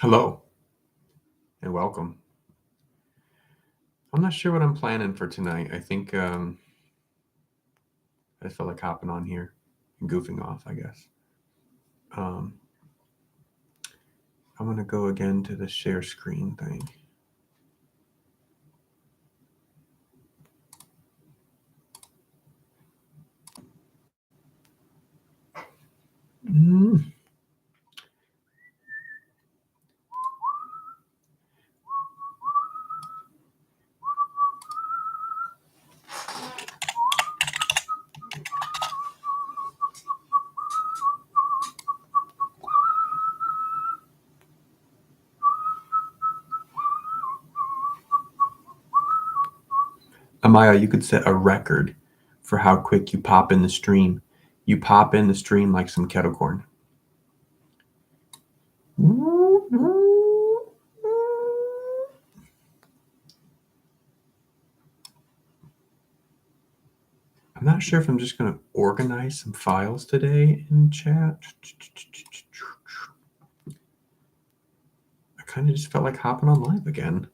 Hello and welcome. I'm not sure what I'm planning for tonight. I think I just felt like hopping on here and goofing off, I guess. I'm going to go again to the share screen thing. Amaya, you could set a record for how quick you pop in the stream. You pop in the stream like some kettle corn. I'm not sure if I'm just going to organize some files today in chat. I kind of just felt like hopping on live again.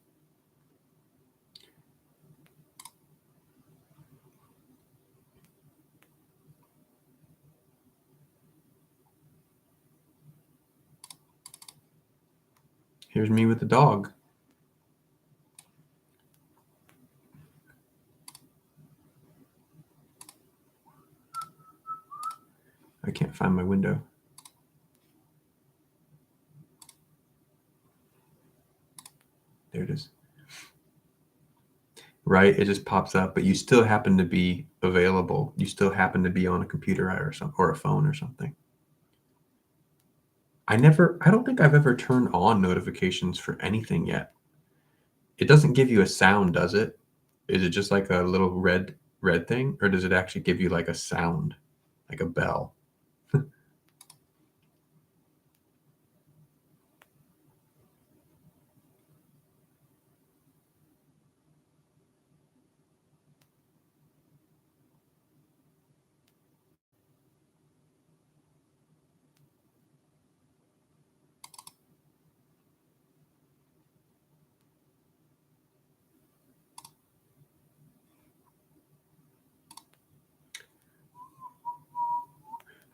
Here's me with the dog. I can't find my window. There it is. Right? It just pops up, but you still happen to be available. You still happen to be on a computer or something, or a phone or something. I don't think I've ever turned on notifications for anything yet. It doesn't give you a sound, does it? Is it just like a little red thing, or does it actually give you like a sound, like a bell?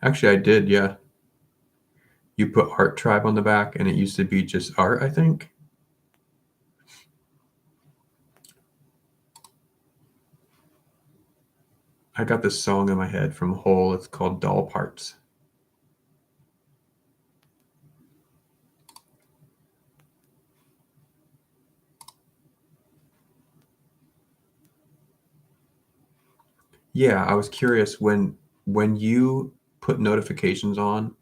Actually, I did, yeah. You put Art Tribe on the back, and it used to be just art, I think. I got this song in my head from Hole. It's called Doll Parts. Yeah, I was curious when you put notifications on,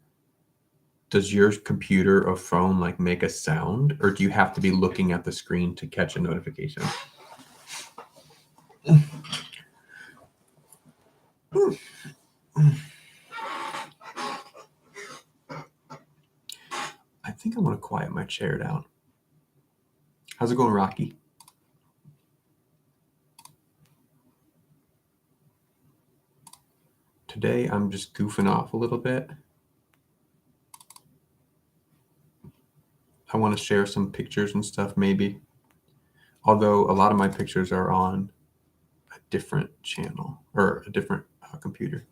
does your computer or phone like make a sound, or do you have to be looking at the screen to catch a notification? I think I want to quiet my chair down. How's it going, Rocky? Today I'm just goofing off a little bit. I want to share some pictures and stuff maybe. Although a lot of my pictures are on a different channel or a different computer.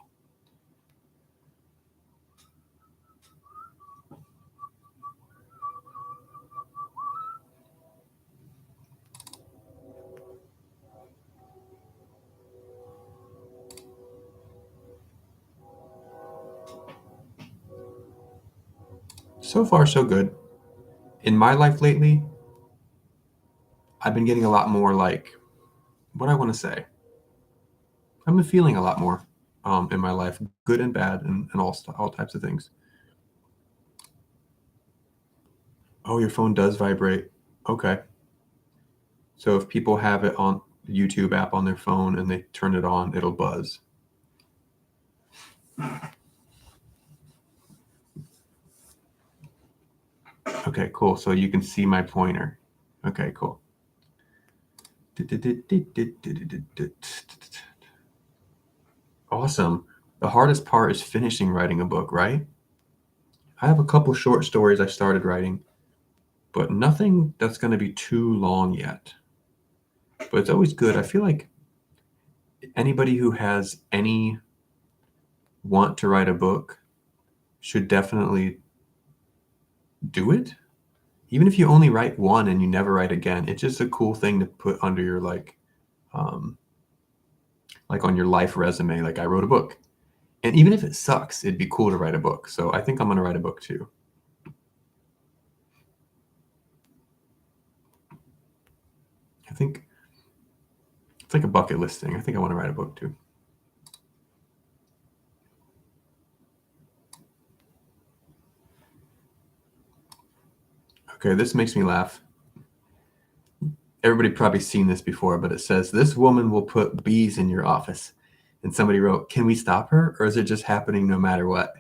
So far, so good. In my life lately, I've been getting a lot more like, what I want to say. I've been feeling a lot more in my life, good and bad, and all types of things. Oh, your phone does vibrate. Okay. So if people have it on the YouTube app on their phone and they turn it on, it'll buzz. Okay, cool. So you can see my pointer. Okay, cool. Awesome. The hardest part is finishing writing a book, right? I have a couple short stories I started writing. but nothing that's going to be too long yet. But it's always good. I feel like anybody who has any want to write a book should definitely do it. Even if you only write one and you never write again, it's just a cool thing to put under your like on your life resume. Like I wrote a book, and even if it sucks, it'd be cool to write a book. So I think I'm gonna write a book too. I think it's like a bucket list thing. I think I want to write a book too. Okay, this makes me laugh. Everybody probably seen this before, but it says, this woman will put bees in your office. And somebody wrote, can we stop her? Or is it just happening no matter what?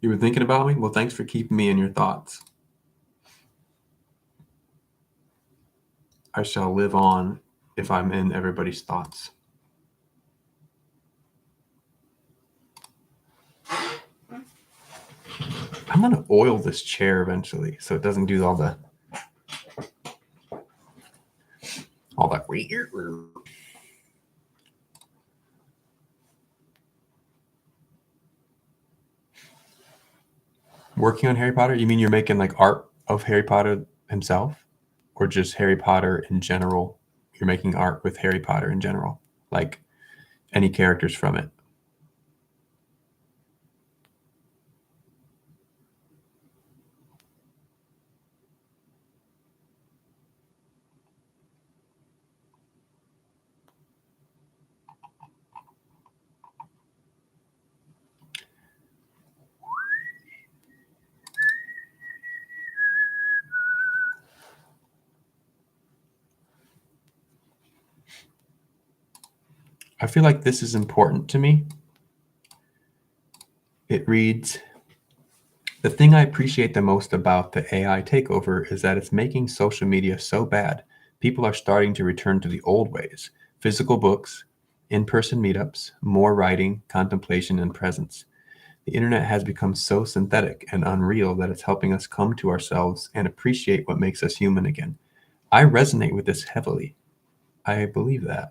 You were thinking about me? Well, thanks for keeping me in your thoughts. I shall live on if I'm in everybody's thoughts. I'm going to oil this chair eventually so it doesn't do all that. Working on Harry Potter? You mean you're making like art of Harry Potter himself? Or just Harry Potter in general? You're making art with Harry Potter in general? Like any characters from it? I feel like this is important to me. It reads, the thing I appreciate the most about the AI takeover is that it's making social media so bad, people are starting to return to the old ways, physical books, in-person meetups, more writing, contemplation, and presence. The internet has become so synthetic and unreal that it's helping us come to ourselves and appreciate what makes us human again. I resonate with this heavily. I believe that.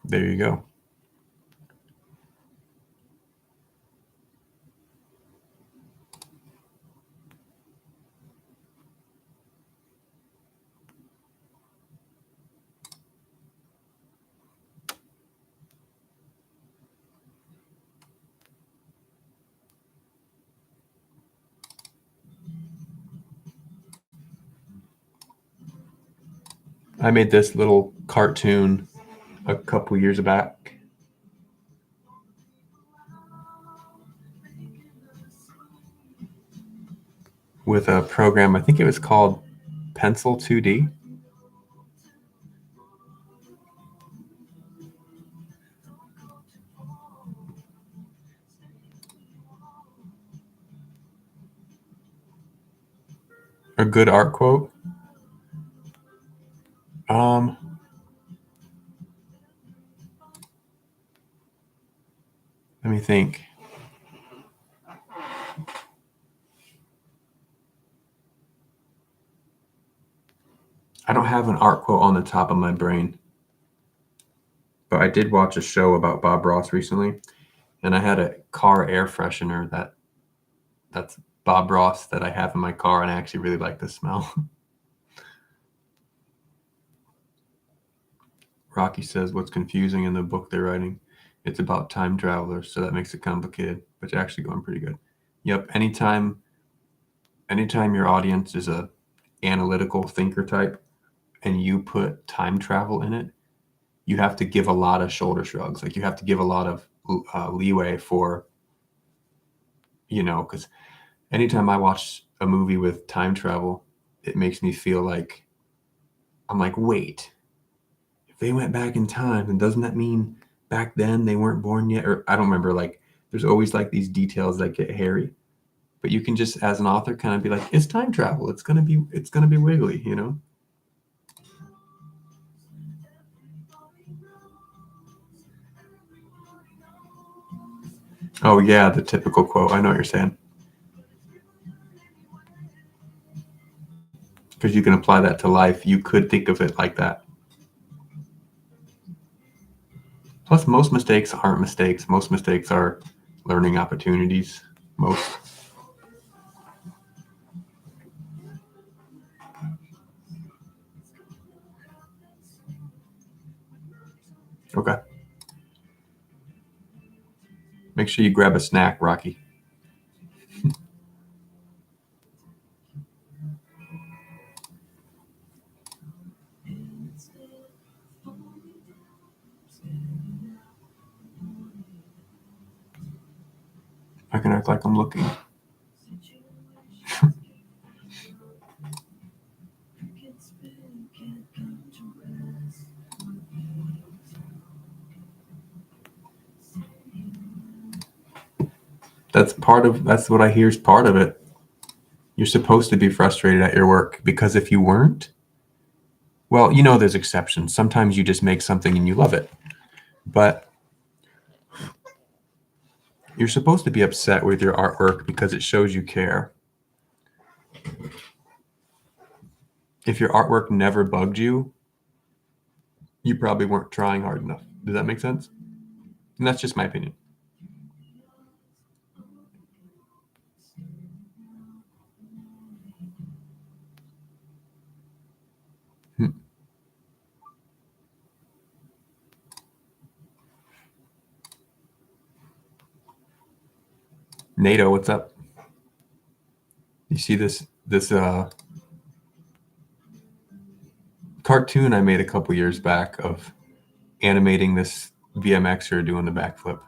There you go. I made this little cartoon a couple years back with a program. I think it was called Pencil 2D. A good art quote. Um, Let me think. I don't have an art quote on the top of my brain, but I did watch a show about Bob Ross recently, and I had a car air freshener that's Bob Ross that I have in my car, and I actually really like the smell. Rocky says, what's confusing in the book they're writing? It's about time travelers, so that makes it complicated, but you're actually going pretty good. Yep, anytime your audience is a analytical thinker type and you put time travel in it, you have to give a lot of shoulder shrugs. Like you have to give a lot of leeway for, because anytime I watch a movie with time travel, it makes me feel like I'm like, wait, if they went back in time, then doesn't that mean back then they weren't born yet? Or I don't remember. Like, there's always like these details that get hairy. But you can just, as an author, kind of be like, it's time travel. It's gonna be wiggly, you know. Oh yeah, the typical quote. I know what you're saying. Because you can apply that to life. You could think of it like that. Plus, most mistakes aren't mistakes. Most mistakes are learning opportunities. Most. Okay. Make sure you grab a snack, Rocky. I can act like I'm looking. That's what I hear is part of it. You're supposed to be frustrated at your work because if you weren't, well, you know, there's exceptions. Sometimes you just make something and you love it. But you're supposed to be upset with your artwork because it shows you care. If your artwork never bugged you, you probably weren't trying hard enough. Does that make sense? And that's just my opinion. Hmm. NATO, what's up? You see this cartoon I made a couple years back of animating this BMXer doing the backflip.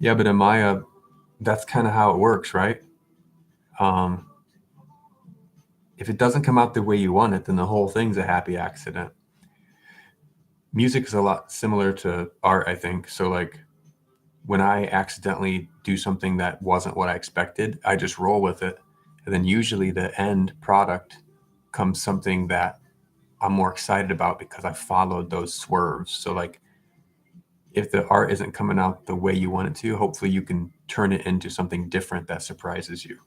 Yeah, but in Maya, that's kind of how it works, right? Um, if it doesn't come out the way you want it, then the whole thing's a happy accident. Music is a lot similar to art, I think. So, like, when I accidentally do something that wasn't what I expected, I just roll with it. And then usually the end product comes something that I'm more excited about because I followed those swerves. So, like, if the art isn't coming out the way you want it to, hopefully you can turn it into something different that surprises you.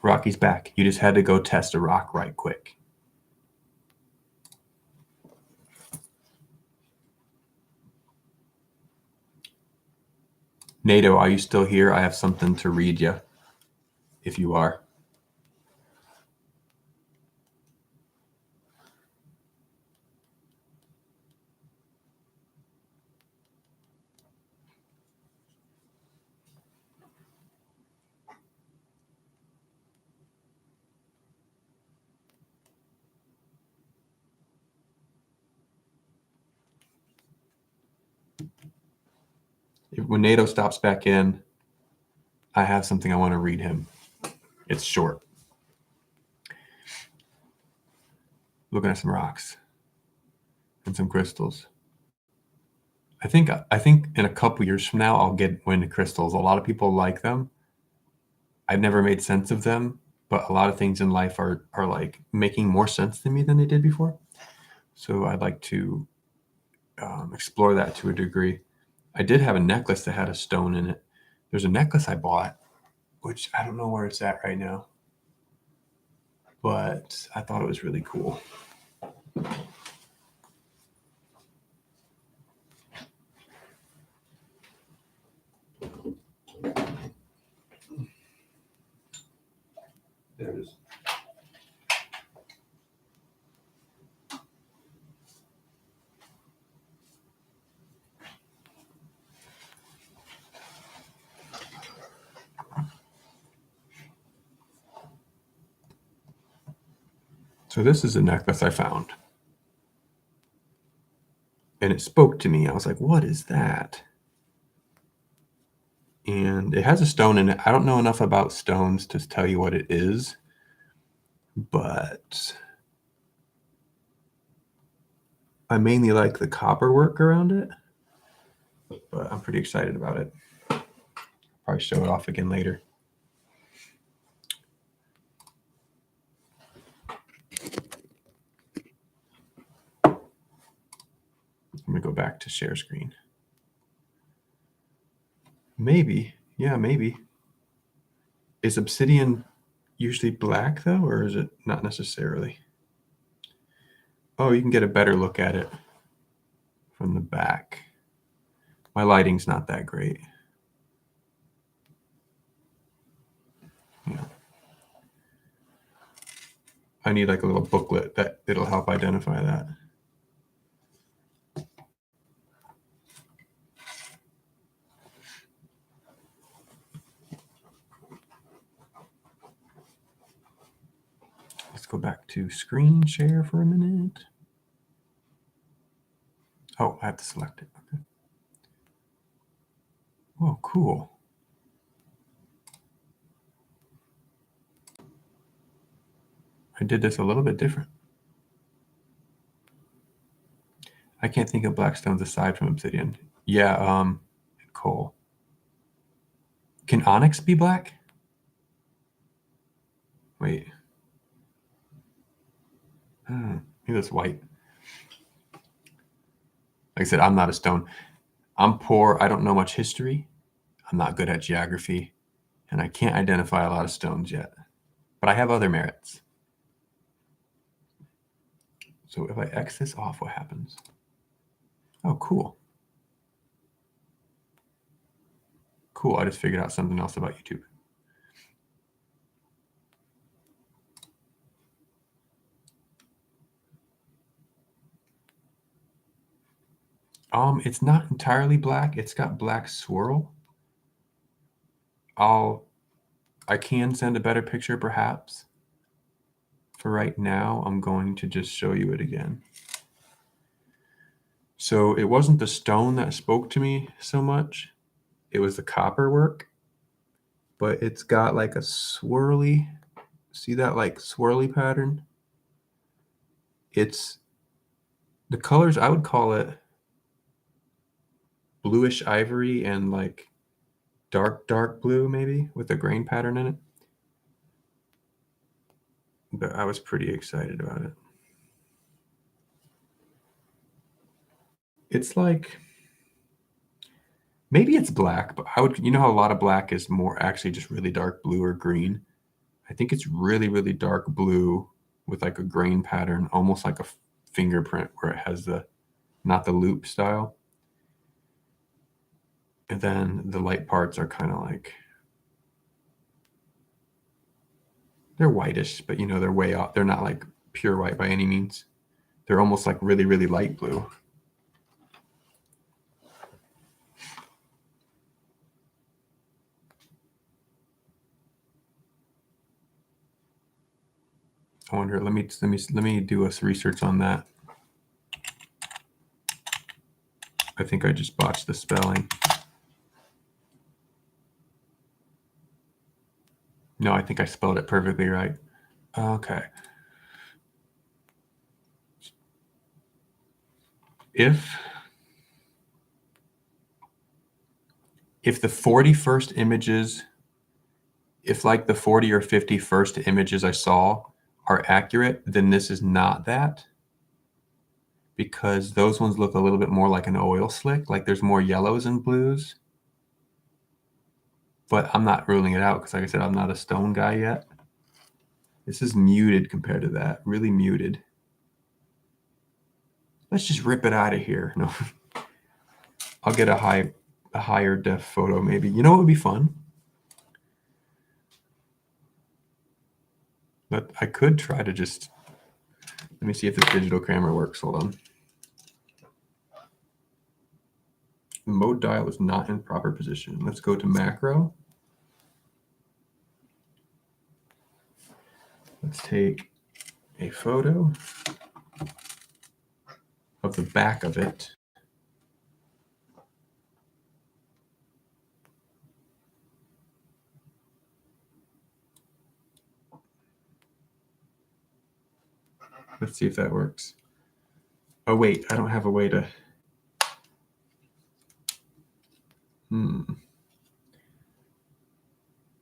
Rocky's back. You just had to go test a rock right quick. NATO, are you still here? I have something to read you, if you are. When NATO stops back in, I have something I want to read him. It's short. Looking at some rocks and some crystals. I think in a couple years from now I'll get into crystals. A lot of people like them. I've never made sense of them, but a lot of things in life are like making more sense to me than they did before. So I'd like to explore that to a degree. I did have a necklace that had a stone in it. There's a necklace I bought, which I don't know where it's at right now, but I thought it was really cool. So this is a necklace I found. And it spoke to me. I was like, what is that? And it has a stone in it. I don't know enough about stones to tell you what it is, but I mainly like the copper work around it, but I'm pretty excited about it. Probably show it off again later. I'm gonna go back to share screen. Maybe, yeah, maybe. Is obsidian usually black though, or is it not necessarily? Oh, you can get a better look at it from the back. My lighting's not that great. Yeah. I need like a little booklet it'll help identify that. Let's go back to screen share for a minute. Oh, I have to select it. Okay. Whoa, cool. I did this a little bit different. I can't think of black stones aside from obsidian. Yeah, coal. Can onyx be black? Wait. Maybe that's white. Like I said, I'm not a stone. I'm poor. I don't know much history. I'm not good at geography. And I can't identify a lot of stones yet. But I have other merits. So if I X this off, what happens? Oh, cool. Cool, I just figured out something else about YouTube. It's not entirely black. It's got black swirl. I can send a better picture perhaps. For right now, I'm going to just show you it again. So it wasn't the stone that spoke to me so much. It was the copper work, but it's got like a swirly, see that like swirly pattern? It's the colors, I would call it bluish ivory and like dark blue maybe with a grain pattern in it. But I was pretty excited about it. It's like, maybe it's black, but you know how a lot of black is more actually just really dark blue or green? I think it's really, really dark blue with like a grain pattern, almost like a fingerprint where it has not the loop style. And then the light parts are kind of like, they're whitish, but they're way off. They're not like pure white by any means. They're almost like really, really light blue. I wonder, let me do a research on that. I think I just botched the spelling. No, I think I spelled it perfectly right. Okay. If the 40 first images, if like the 40 or 50 first images I saw are accurate, then this is not that, because those ones look a little bit more like an oil slick, like there's more yellows and blues. But I'm not ruling it out because, like I said, I'm not a stone guy yet. This is muted compared to that, really muted. Let's just rip it out of here. No, I'll get a higher def photo maybe. You know what would be fun? But I could try to just, let me see if this digital camera works. Hold on. The mode dial is not in proper position. Let's go to macro. Let's take a photo of the back of it. Let's see if that works. Oh, wait, I don't have a way to...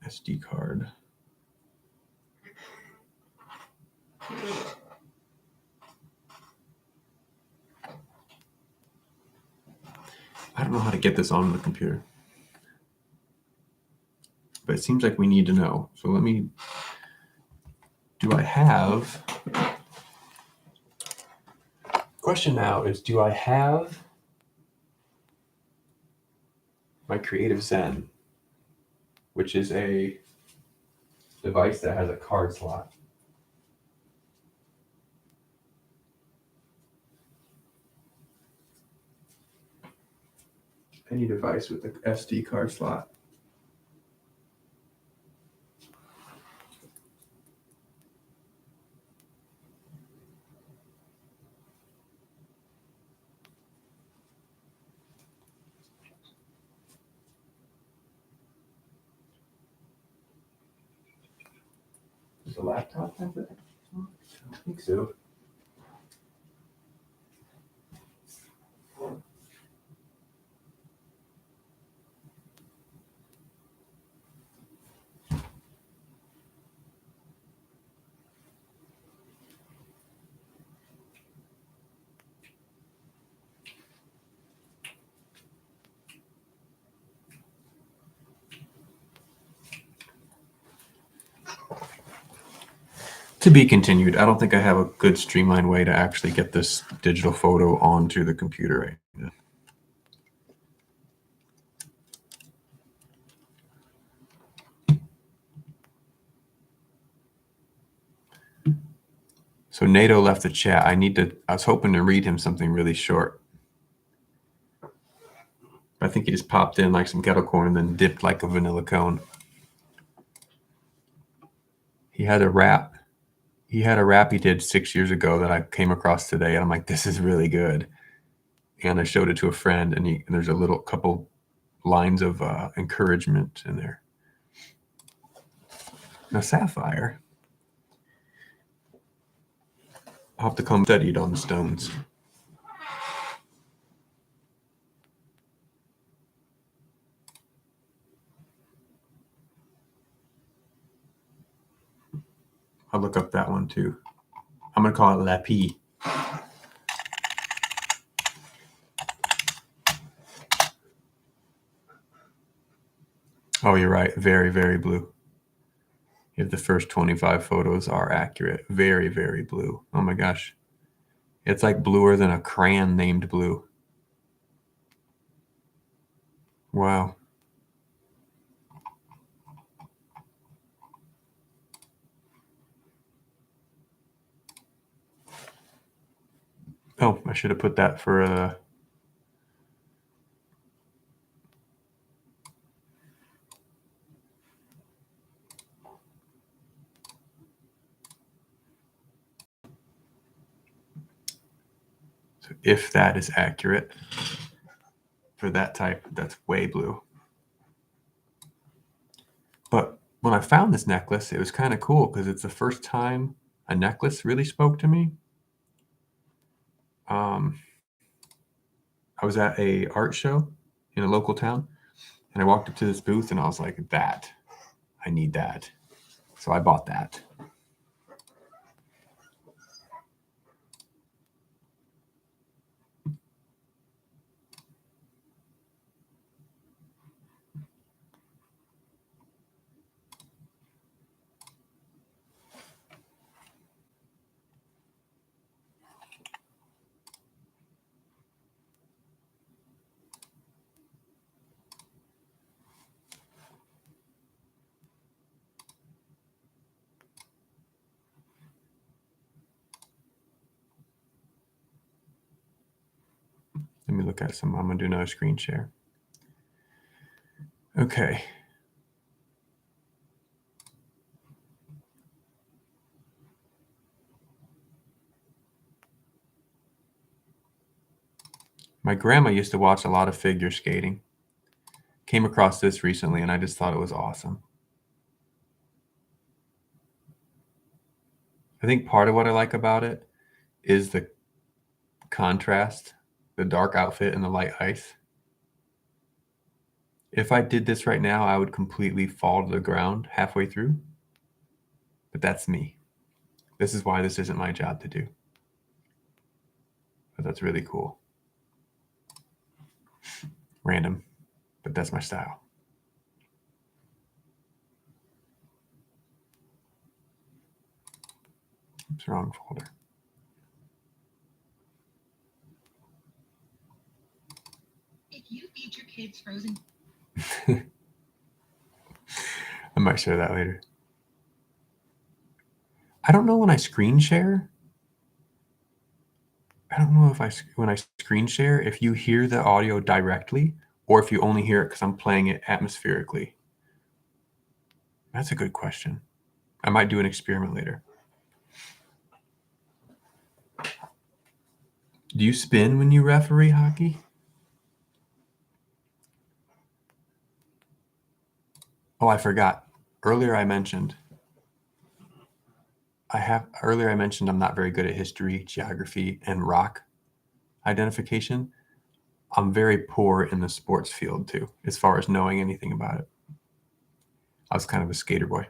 SD card. I don't know how to get this on the computer. But it seems like we need to know. So let me... Do I have... Question now is, do I have my Creative Zen, which is a device that has a card slot? Any device with an SD card slot. Does the laptop have it? I don't think so. To be continued. I don't think I have a good streamlined way to actually get this digital photo onto the computer right now. So NATO left the chat. I was hoping to read him something really short. I think he just popped in like some kettle corn and then dipped like a vanilla cone. He had a rap he did 6 years ago that I came across today, and I'm like, this is really good. And I showed it to a friend, and there's a little couple lines of encouragement in there. Now, Sapphire, I'll have to come studied on the stones. I'll look up that one too. I'm going to call it Lapi. Oh, you're right. Very, very blue. If the first 25 photos are accurate. Very, very blue. Oh my gosh. It's like bluer than a crayon named Blue. Wow. Oh, I should have put that for so if that is accurate for that type, that's way blue. But when I found this necklace, it was kind of cool because it's the first time a necklace really spoke to me. I was at a art show in a local town, and I walked up to this booth, and I was like, I need that. So I bought that. Let me look at some. I'm going to do another screen share. Okay. My grandma used to watch a lot of figure skating. Came across this recently and I just thought it was awesome. I think part of what I like about it is the contrast, the dark outfit and the light ice. If I did this right now, I would completely fall to the ground halfway through. But that's me. This is why this isn't my job to do. But that's really cool. Random, but that's my style. Oops, wrong folder. If you feed your kids frozen. I might share that later. I don't know when I screen share. I don't know if when I screen share, if you hear the audio directly or if you only hear it because I'm playing it atmospherically. That's a good question. I might do an experiment later. Do you spin when you referee hockey? Oh, I forgot. Earlier I mentioned I'm not very good at history, geography, and rock identification. I'm very poor in the sports field too, as far as knowing anything about it. I was kind of a skater boy.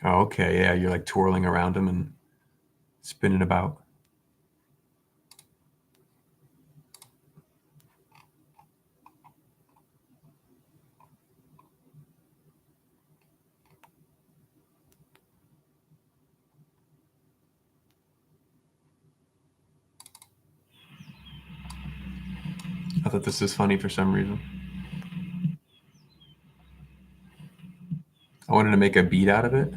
Oh, okay, yeah, you're like twirling around them and spinning about. I thought this was funny for some reason. I wanted to make a beat out of it.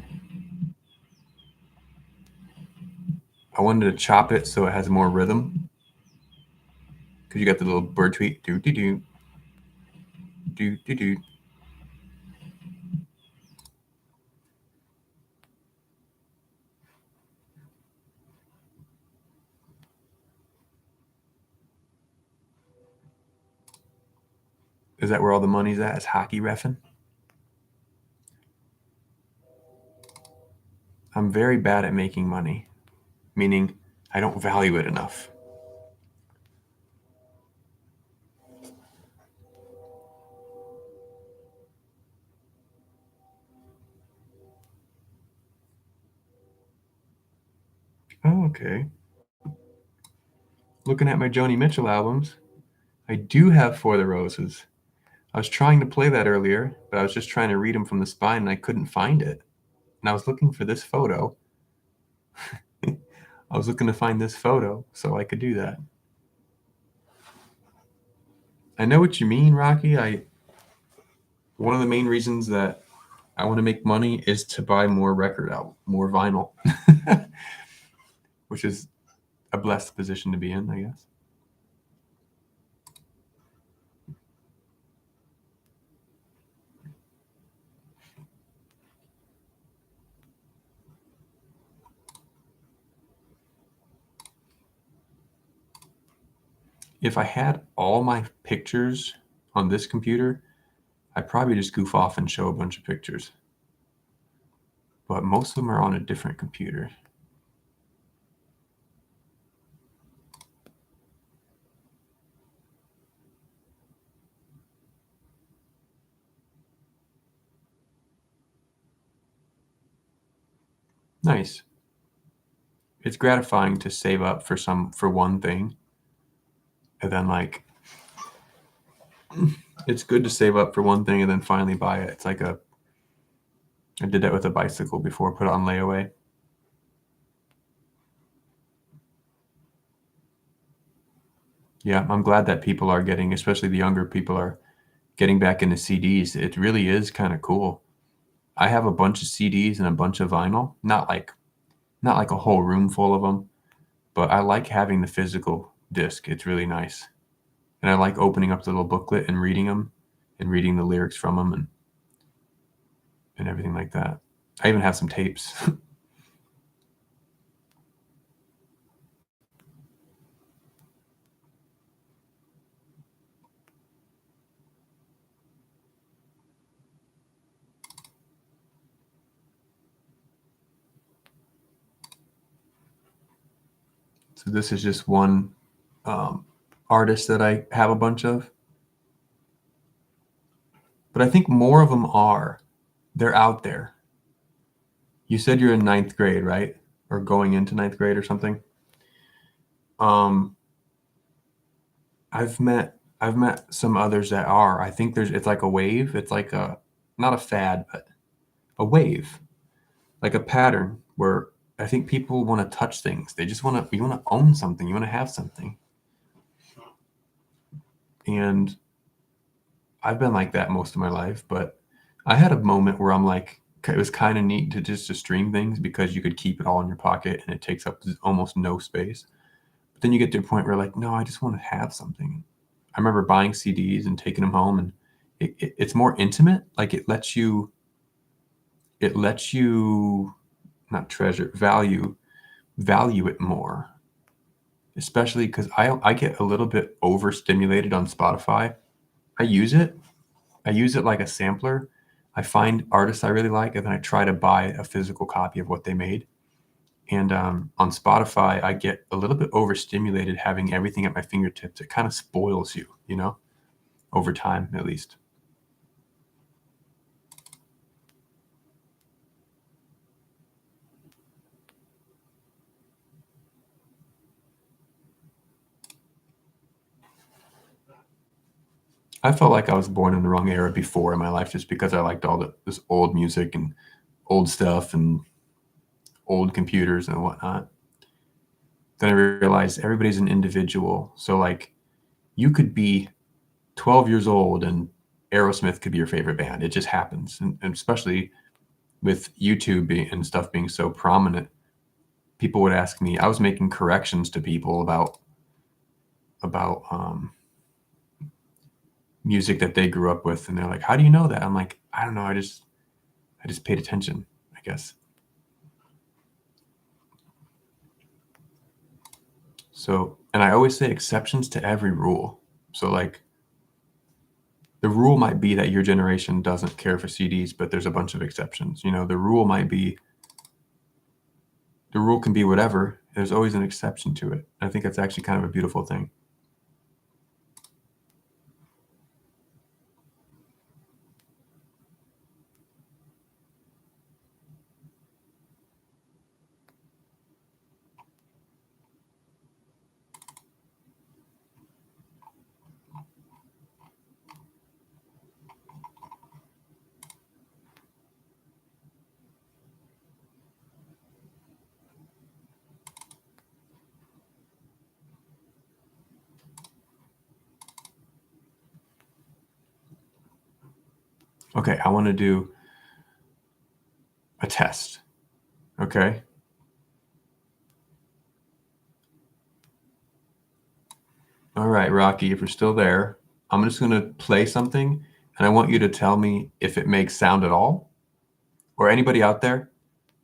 I wanted to chop it so it has more rhythm. Because you got the little bird tweet. Do do do. Do do do. Is that where all the money's at? Is hockey reffing? I'm very bad at making money, meaning I don't value it enough. Oh, okay. Looking at my Joni Mitchell albums, I do have For the Roses. I was trying to play that earlier, but I was just trying to read them from the spine and I couldn't find it. And I was looking for this photo. I was looking to find this photo so I could do that. I know what you mean, Rocky. One of the main reasons that I want to make money is to buy more record album, more vinyl, which is a blessed position to be in, I guess. If I had all my pictures on this computer, I'd probably just goof off and show a bunch of pictures. But most of them are on a different computer. Nice. It's gratifying to save up for one thing. And then it's good to save up for one thing and then finally buy it. It's like I did that with a bicycle before, put it on layaway. Yeah, I'm glad that people are getting, especially the younger people, are getting back into CDs. It really is kind of cool. I have a bunch of CDs and a bunch of vinyl, not like a whole room full of them, but I like having the physical disc. It's really nice. And I like opening up the little booklet and reading them and reading the lyrics from them and everything like that. I even have some tapes. So this is just one artist that I have a bunch of. But I think more of them are. They're out there. You said you're in 9th grade, right? Or going into 9th grade or something. I've met some others that are. I think it's like a wave. It's like not a fad, but a wave, like a pattern where I think people want to touch things. They just want to own something. You want to have something. And I've been like that most of my life, but I had a moment where I'm like, it was kind of neat to stream things because you could keep it all in your pocket and it takes up almost no space. But then you get to a point where like, no, I just want to have something. I remember buying CDs and taking them home, and it's more intimate. Like it lets you not value it more, especially because I get a little bit overstimulated on Spotify. I use it like a sampler. I find artists I really like, and then I try to buy a physical copy of what they made. And on Spotify, I get a little bit overstimulated having everything at my fingertips. It kind of spoils you, over time at least. I felt like I was born in the wrong era before in my life just because I liked all this old music and old stuff and old computers and whatnot. Then I realized everybody's an individual. So like you could be 12 years old and Aerosmith could be your favorite band. It just happens. And especially with YouTube and stuff being so prominent, people would ask me, I was making corrections to people about music that they grew up with. And they're like, how do you know that? I'm like, I don't know. I just paid attention, I guess. So, and I always say exceptions to every rule. So like the rule might be that your generation doesn't care for CDs, but there's a bunch of exceptions. The rule can be whatever. There's always an exception to it. I think that's actually kind of a beautiful thing. Okay, I want to do a test. Okay. All right, Rocky, if you're still there, I'm just going to play something and I want you to tell me if it makes sound at all, or anybody out there.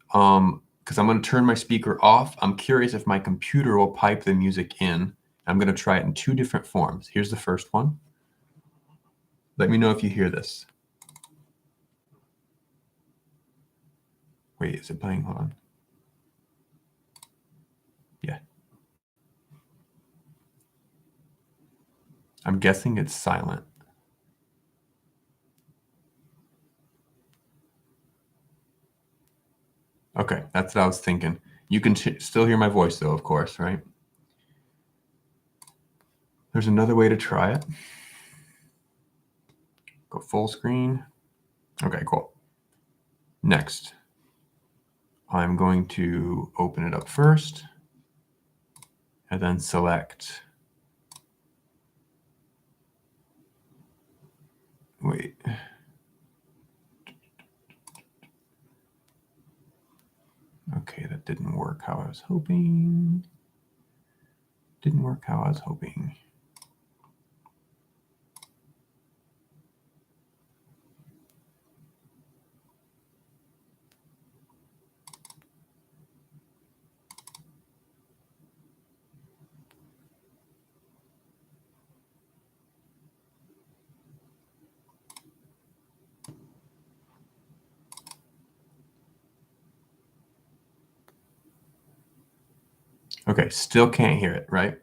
Because I'm going to turn my speaker off. I'm curious if my computer will pipe the music in. I'm going to try it in 2 different forms. Here's the first one. Let me know if you hear this. Wait, is it playing? Hold on. Yeah. I'm guessing it's silent. Okay, that's what I was thinking. You can still hear my voice though, of course, right? There's another way to try it. Go full screen. Okay, cool. Next, I'm going to open it up first and then select. Wait. Okay, that didn't work how I was hoping. Didn't work how I was hoping. Okay, still can't hear it, right?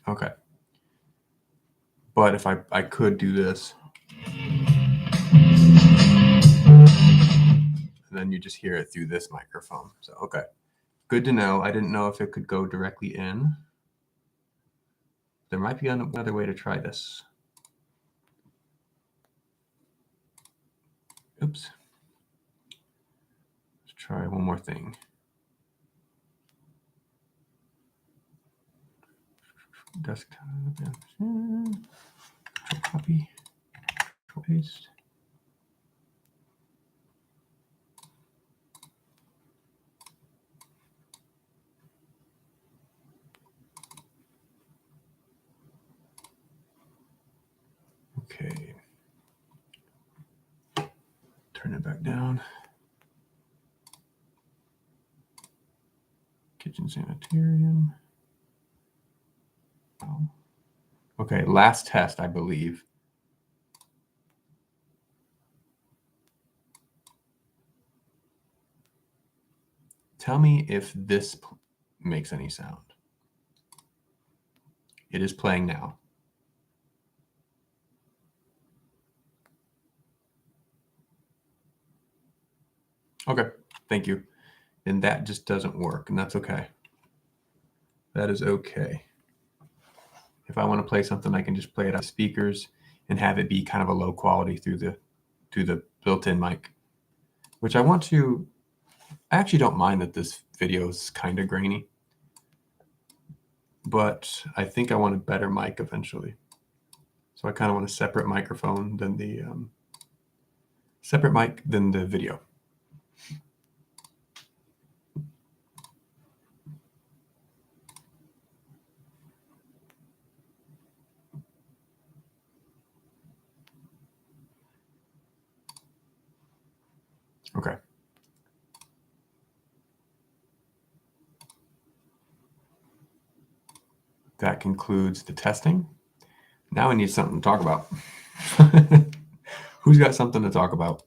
Okay. But if I could do this, then you just hear it through this microphone. So, okay. Good to know. I didn't know if it could go directly in. There might be another way to try this. Oops. Let's try one more thing. Desktop. Control copy. Control paste. Okay. Turn it back down. Kitchen sanitarium. Oh. Okay, last test, I believe. Tell me if this makes any sound. It is playing now. Okay, thank you. And that just doesn't work, and that's okay. That is okay. If I want to play something, I can just play it on speakers and have it be kind of a low quality through the built-in mic, which I actually don't mind that this video is kind of grainy, but I think I want a better mic eventually. So I kind of want a separate microphone than the separate mic than the video. Okay. That concludes the testing. Now I need something to talk about. Who's got something to talk about?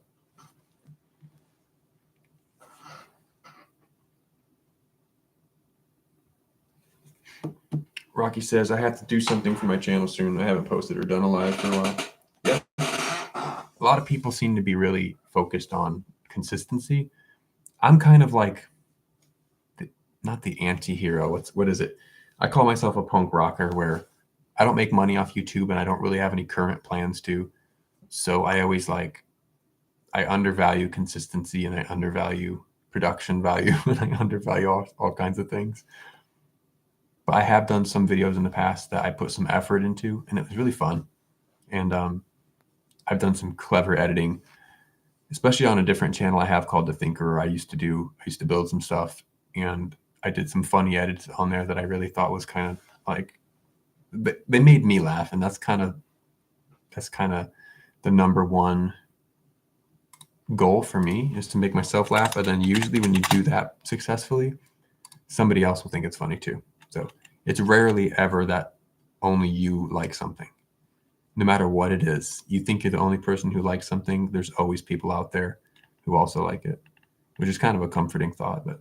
Rocky says, I have to do something for my channel soon. I haven't posted or done a live for a while. Yeah. A lot of people seem to be really focused on consistency. I'm kind of like, not the anti-hero. What is it? I call myself a punk rocker where I don't make money off YouTube and I don't really have any current plans to. So I always I undervalue consistency and I undervalue production value and I undervalue all kinds of things. But I have done some videos in the past that I put some effort into, and it was really fun. And I've done some clever editing, especially on a different channel I have called The Thinker. I used to build some stuff, and I did some funny edits on there that I really thought was kind of like, they made me laugh, and that's kind of the number one goal for me, is to make myself laugh. But then usually when you do that successfully, somebody else will think it's funny too. So it's rarely ever that only you like something. No matter what it is, you think you're the only person who likes something, there's always people out there who also like it, which is kind of a comforting thought. But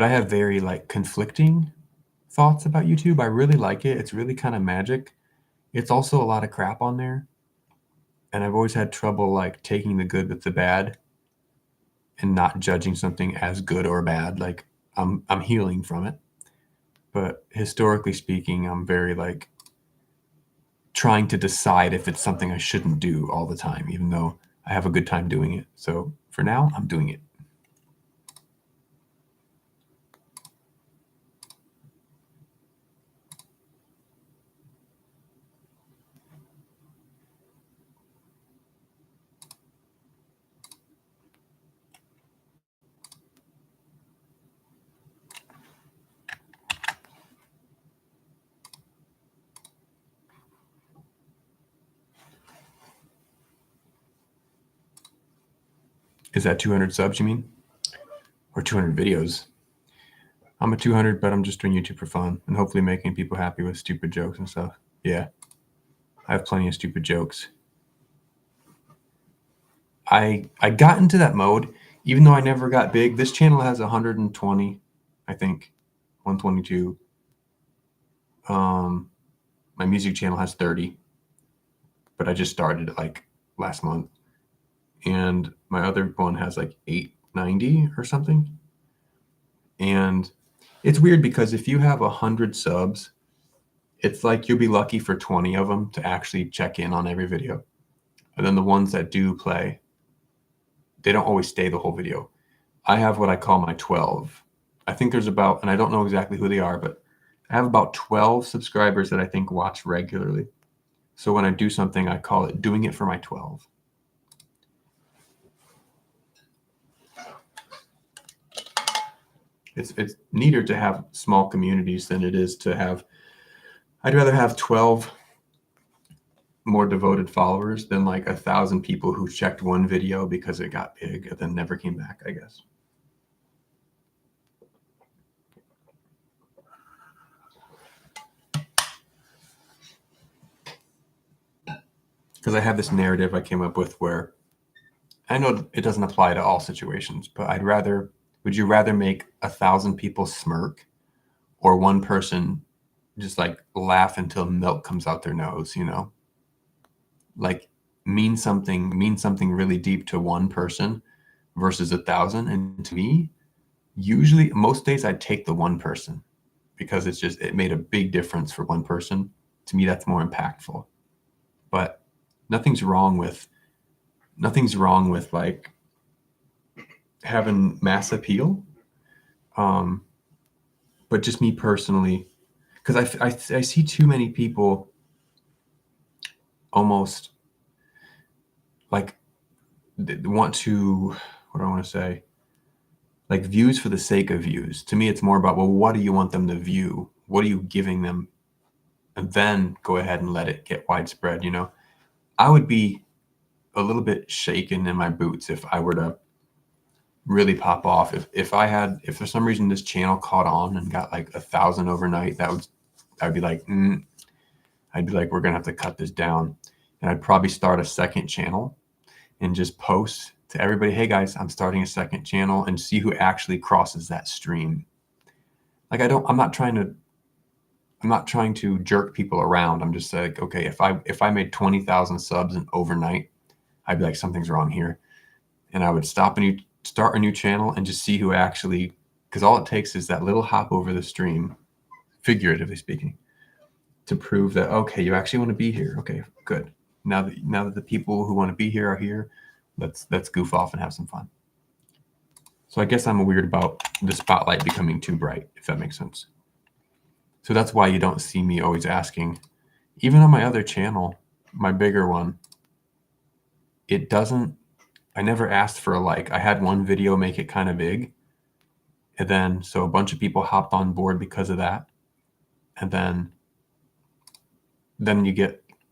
I have very conflicting thoughts about YouTube. I really like it. It's really kind of magic. It's also a lot of crap on there. And I've always had trouble taking the good with the bad and not judging something as good or bad. I'm healing from it. But historically speaking, I'm very trying to decide if it's something I shouldn't do all the time, even though I have a good time doing it. So for now, I'm doing it. Is that 200 subs, you mean? 200 videos. I'm at 200, but I'm just doing YouTube for fun and hopefully making people happy with stupid jokes and stuff. Yeah, I have plenty of stupid jokes. I got into that mode, even though I never got big. This channel has 120, I think, 122. My music channel has 30, but I just started it like last month. And my other one has like 890 or something. And it's weird because if you have 100 subs, it's like you'll be lucky for 20 of them to actually check in on every video. And then the ones that do play, they don't always stay the whole video. I have what I call my 12. I think there's about, and I don't know exactly who they are, but I have about 12 subscribers that I think watch regularly. So when I do something, I call it doing it for my 12. It's neater to have small communities than it is to have, I'd rather have 12 more devoted followers than like 1,000 people who checked one video because it got big and then never came back, I guess. Because I have this narrative I came up with where I know it doesn't apply to all situations, but would you rather make 1,000 people smirk or one person just like laugh until milk comes out their nose, you know? Like mean something really deep to one person versus 1,000. And to me, usually most days I'd take the one person because it made a big difference for one person. To me, that's more impactful. But nothing's wrong with like having mass appeal. But just me personally, because I see too many people almost like want to, what do I want to say? Like views for the sake of views. To me, it's more about, well, what do you want them to view? What are you giving them? And then go ahead and let it get widespread, you know? I would be a little bit shaken in my boots if I were to really pop off. If for some reason this channel caught on and got like 1,000 overnight, I'd be like, we're gonna have to cut this down. And I'd probably start a second channel and just post to everybody, hey guys, I'm starting a second channel, and see who actually crosses that stream. Like I'm not trying to jerk people around. I'm just like, okay, if I made 20,000 subs in overnight, I'd be like, something's wrong here. And I would start a new channel and just see who actually, because all it takes is that little hop over the stream, figuratively speaking, to prove that, okay, you actually want to be here. Okay, good. Now that the people who want to be here are here, let's goof off and have some fun. So I guess I'm weird about the spotlight becoming too bright, if that makes sense. So that's why you don't see me always asking, even on my other channel, my bigger one, I never asked for a like. I had one video make it kind of big. And then, so a bunch of people hopped on board because of that. And then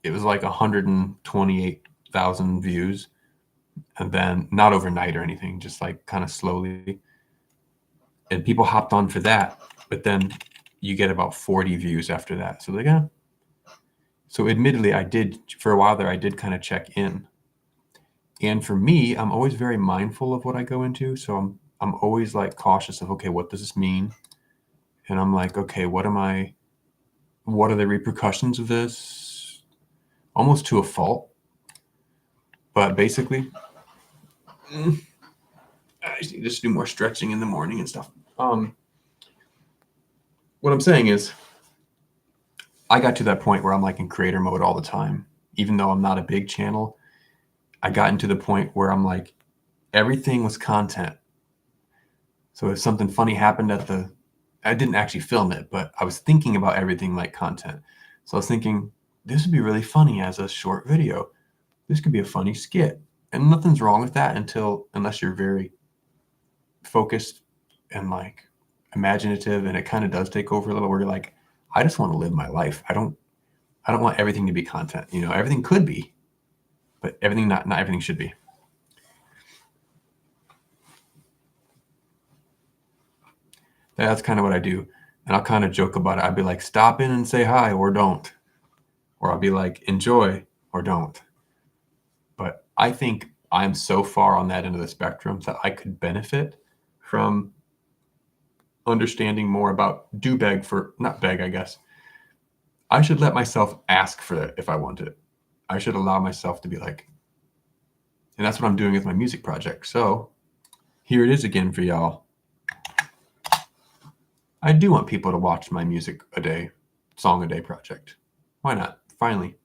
it was like 128,000 views. And then not overnight or anything, just like kind of slowly. And people hopped on for that. But then you get about 40 views after that. So like, yeah. So admittedly, for a while there, I did kind of check in. And for me, I'm always very mindful of what I go into. So I'm always like cautious of, okay, what does this mean? And I'm like, okay, what are the repercussions of this? Almost to a fault. But basically, I just need to do more stretching in the morning and stuff. What I'm saying is, I got to that point where I'm like in creator mode all the time. Even though I'm not a big channel, I got into the point where I'm like, everything was content. So if something funny happened I didn't actually film it, but I was thinking about everything like content. So I was thinking, this would be really funny as a short video. This could be a funny skit. And nothing's wrong with that unless you're very focused and like imaginative, and it kind of does take over a little, where you're like, I just want to live my life. I don't want everything to be content. You know, everything could be, but not everything should be. That's kind of what I do. And I'll kind of joke about it. I'd be like, stop in and say hi or don't. Or I'll be like, enjoy or don't. But I think I'm so far on that end of the spectrum that I could benefit from understanding more about not beg, I guess. I should let myself ask for it if I want it. I should allow myself to be like, and that's what I'm doing with my music project. So here it is again for y'all. I do want people to watch my music a day, song a day project. Why not? Finally.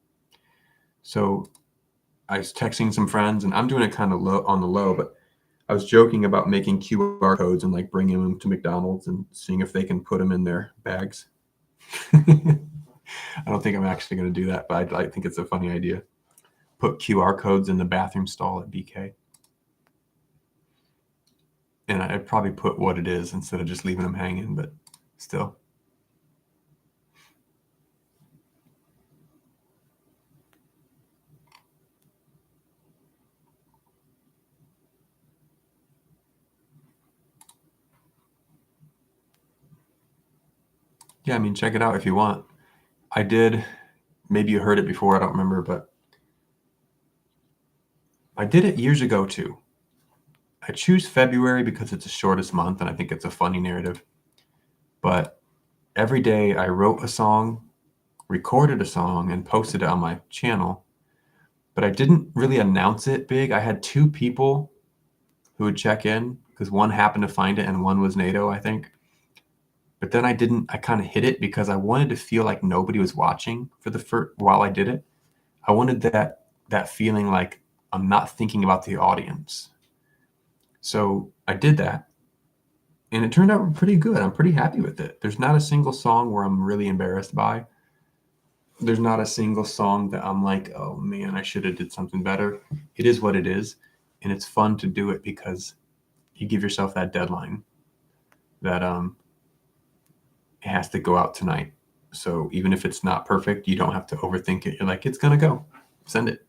So I was texting some friends, and I'm doing it kind of low on the low, but I was joking about making QR codes and like bringing them to McDonald's and seeing if they can put them in their bags. I don't think I'm actually going to do that, but I think it's a funny idea. Put QR codes in the bathroom stall at BK. And I'd probably put what it is instead of just leaving them hanging, but still. Yeah, I mean, check it out if you want. I did, maybe you heard it before, I don't remember, but I did it years ago too. I choose February because it's the shortest month and I think it's a funny narrative. But every day I wrote a song, recorded a song, and posted it on my channel. But I didn't really announce it big. I had 2 people who would check in because one happened to find it and one was NATO, I think. But then I kind of hid it because I wanted to feel like nobody was watching while I did it. I wanted that feeling like I'm not thinking about the audience. So I did that, and it turned out pretty good. I'm pretty happy with it. There's not a single song where I'm really embarrassed by. There's not a single song that I'm like, oh man, I should have did something better. It is what it is, and it's fun to do it because you give yourself that deadline that it has to go out tonight. So even if it's not perfect, you don't have to overthink it. You're like, it's gonna go. Send it.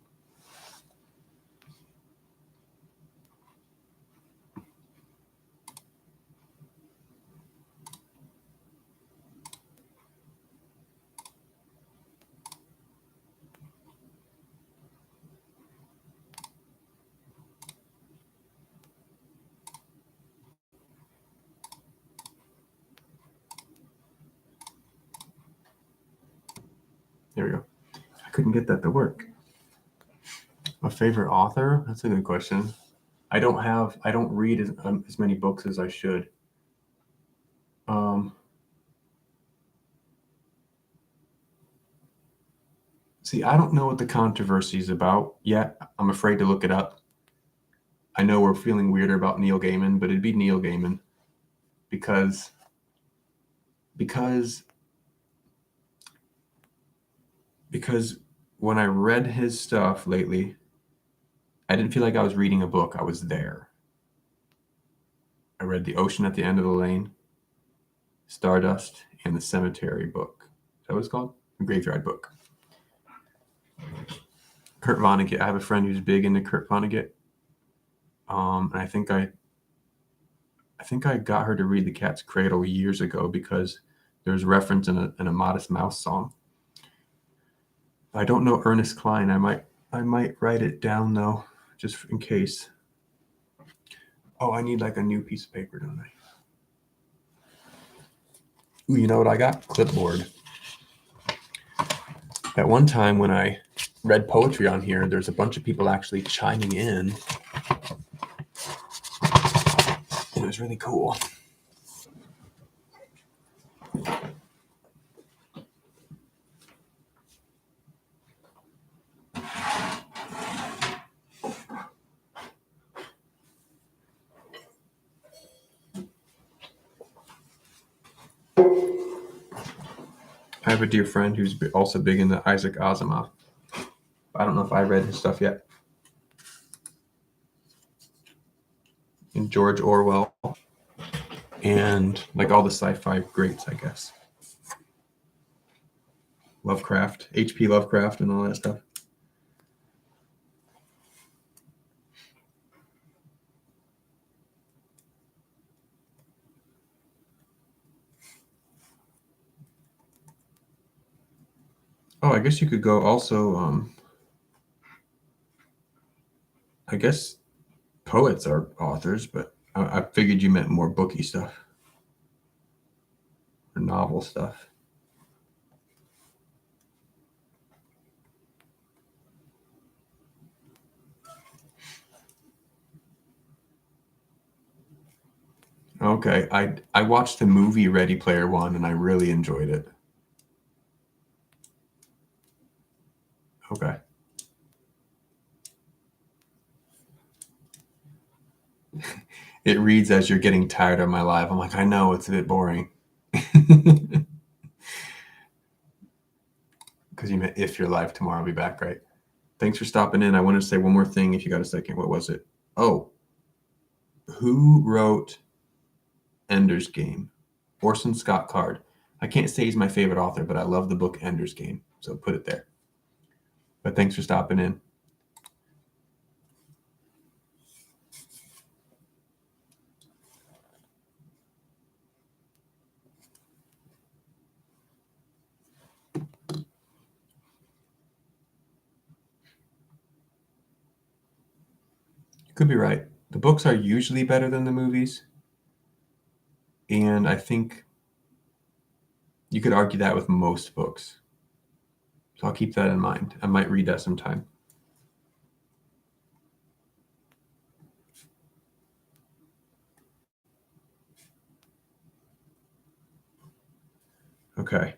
There we go. I couldn't get that to work. My favorite author? That's a good question. I don't read as many books as I should. See, I don't know what the controversy is about yet. I'm afraid to look it up. I know we're feeling weirder about Neil Gaiman, but it'd be Neil Gaiman because because when I read his stuff lately, I didn't feel like I was reading a book. I was there. I read The Ocean at the End of the Lane, Stardust, and The Cemetery book. Is that what it's called? The Graveyard book. Kurt Vonnegut. I have a friend who's big into Kurt Vonnegut. And I think I got her to read The Cat's Cradle years ago because there's reference in a Modest Mouse song. I don't know Ernest Cline. I might write it down though, just in case. Oh, I need like a new piece of paper, don't I? Ooh, you know what I got? Clipboard. At one time when I read poetry on here, there's a bunch of people actually chiming in. It was really cool. I have a dear friend who's also big into Isaac Asimov. I don't know if I read his stuff yet. And George Orwell. And like all the sci-fi greats, I guess. Lovecraft, H.P. Lovecraft, and all that stuff. Oh, I guess you could go also. I guess poets are authors, but I figured you meant more booky stuff or novel stuff. Okay, I watched the movie Ready Player One and I really enjoyed it. Okay. It reads as you're getting tired of my life. I'm like, I know it's a bit boring. Because you meant if your life tomorrow, I'll be back, right? Thanks for stopping in. I wanted to say one more thing if you got a second. What was it? Oh, who wrote Ender's Game? Orson Scott Card. I can't say he's my favorite author, but I love the book Ender's Game. So put it there. But thanks for stopping in. You could be right. The books are usually better than the movies. And I think you could argue that with most books. So I'll keep that in mind. I might read that sometime. Okay.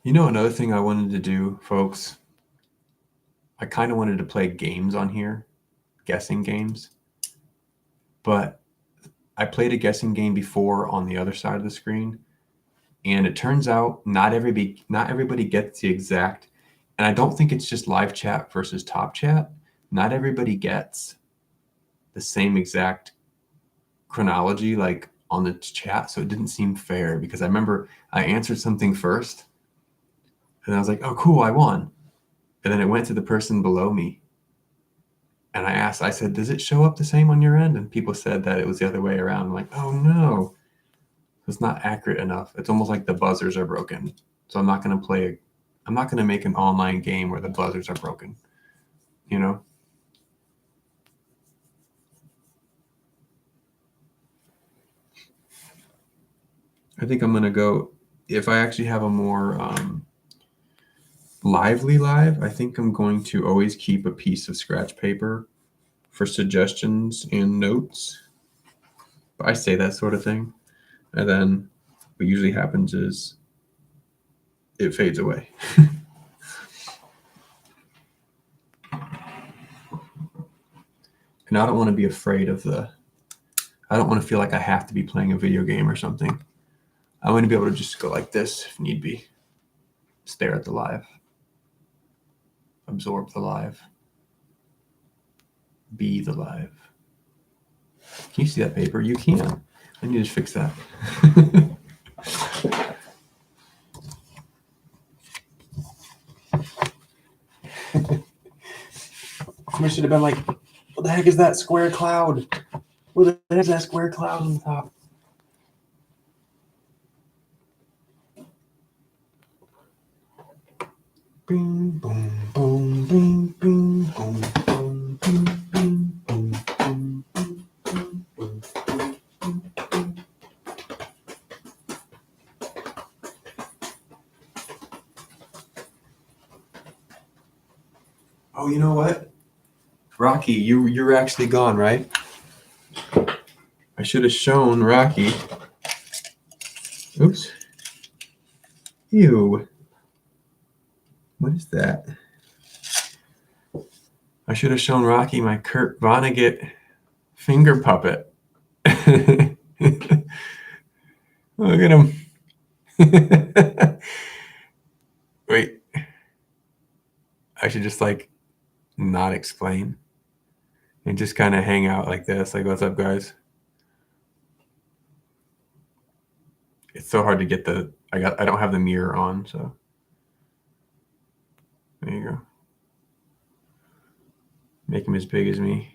You know, another thing I wanted to do, folks, I kind of wanted to play games on here, guessing games. But I played a guessing game before on the other side of the screen. And it turns out not everybody gets the exact, and I don't think it's just live chat versus top chat. Not everybody gets the same exact chronology like on the chat, so it didn't seem fair because I remember I answered something first and I was like, oh cool, I won. And then it went to the person below me and I said, does it show up the same on your end? And people said that it was the other way around. I'm like, oh no, it's not accurate enough. It's almost like the buzzers are broken. So I'm not going to make an online game where the buzzers are broken, you know? I think I'm going to go, if I actually have a more lively live, I think I'm going to always keep a piece of scratch paper for suggestions and notes. But I say that sort of thing. And then what usually happens is it fades away. And I don't want to be afraid of I don't want to feel like I have to be playing a video game or something. I want to be able to just go like this if need be. Stare at the live. Absorb the live. Be the live. Can you see that paper? You can. I need to fix that. I should have been like, what the heck is that square cloud? What the heck is that square cloud on the top? Bing, boom, boom, bing, bing, boom, boom, bing, bing, boom, boom, bing, bing, boom, boom, boom. Oh, you know what? Rocky, you're actually gone, right? I should have shown Rocky. Oops. Ew. What is that? I should have shown Rocky my Kurt Vonnegut finger puppet. Look at him. Wait. I should just like not explain and just kind of hang out like this. Like, what's up, guys? It's so hard to get I don't have the mirror on, so there you go. Make him as big as me.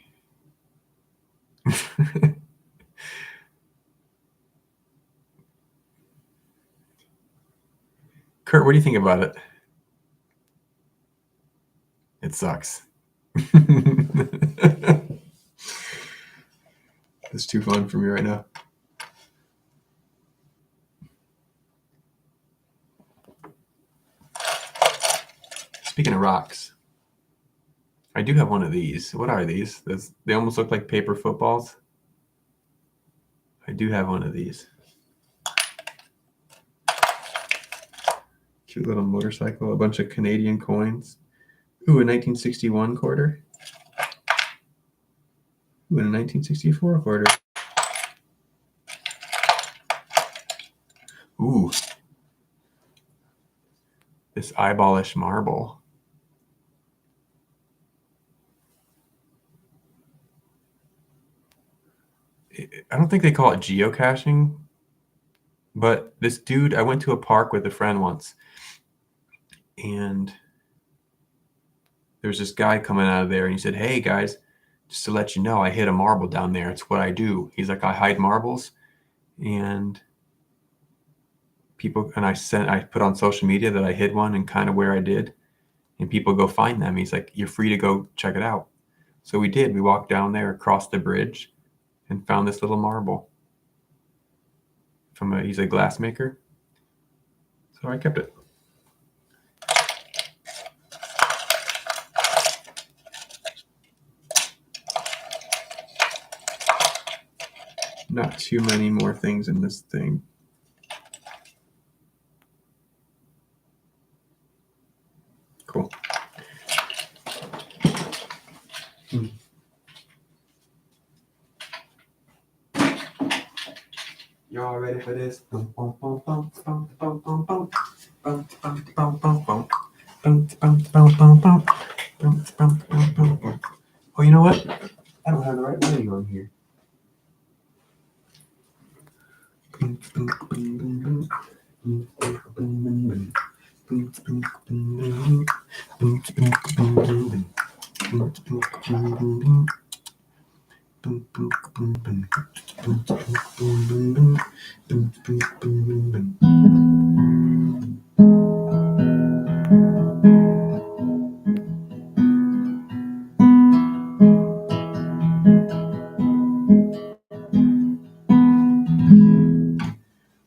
Kurt, what do you think about it? It sucks. It's too fun for me right now. Speaking of rocks, I do have one of these. What are these? They almost look like paper footballs. I do have one of these. Cute little motorcycle, a bunch of Canadian coins. Ooh, a 1961 quarter. Ooh, and a 1964 quarter. Ooh. This eyeballish marble. I don't think they call it geocaching, but this dude, I went to a park with a friend once, and there's this guy coming out of there, and he said, "Hey guys, just to let you know, I hid a marble down there. It's what I do." He's like, "I hide marbles," and people, and I put on social media that I hid one and kind of where I did, and people go find them. He's like, "You're free to go check it out." So we did. We walked down there, across the bridge, and found this little marble from he's a glass maker. So I kept it. Not too many more things in this thing. Cool. Y'all ready for this? Oh, you know what? I don't have the right lighting on here.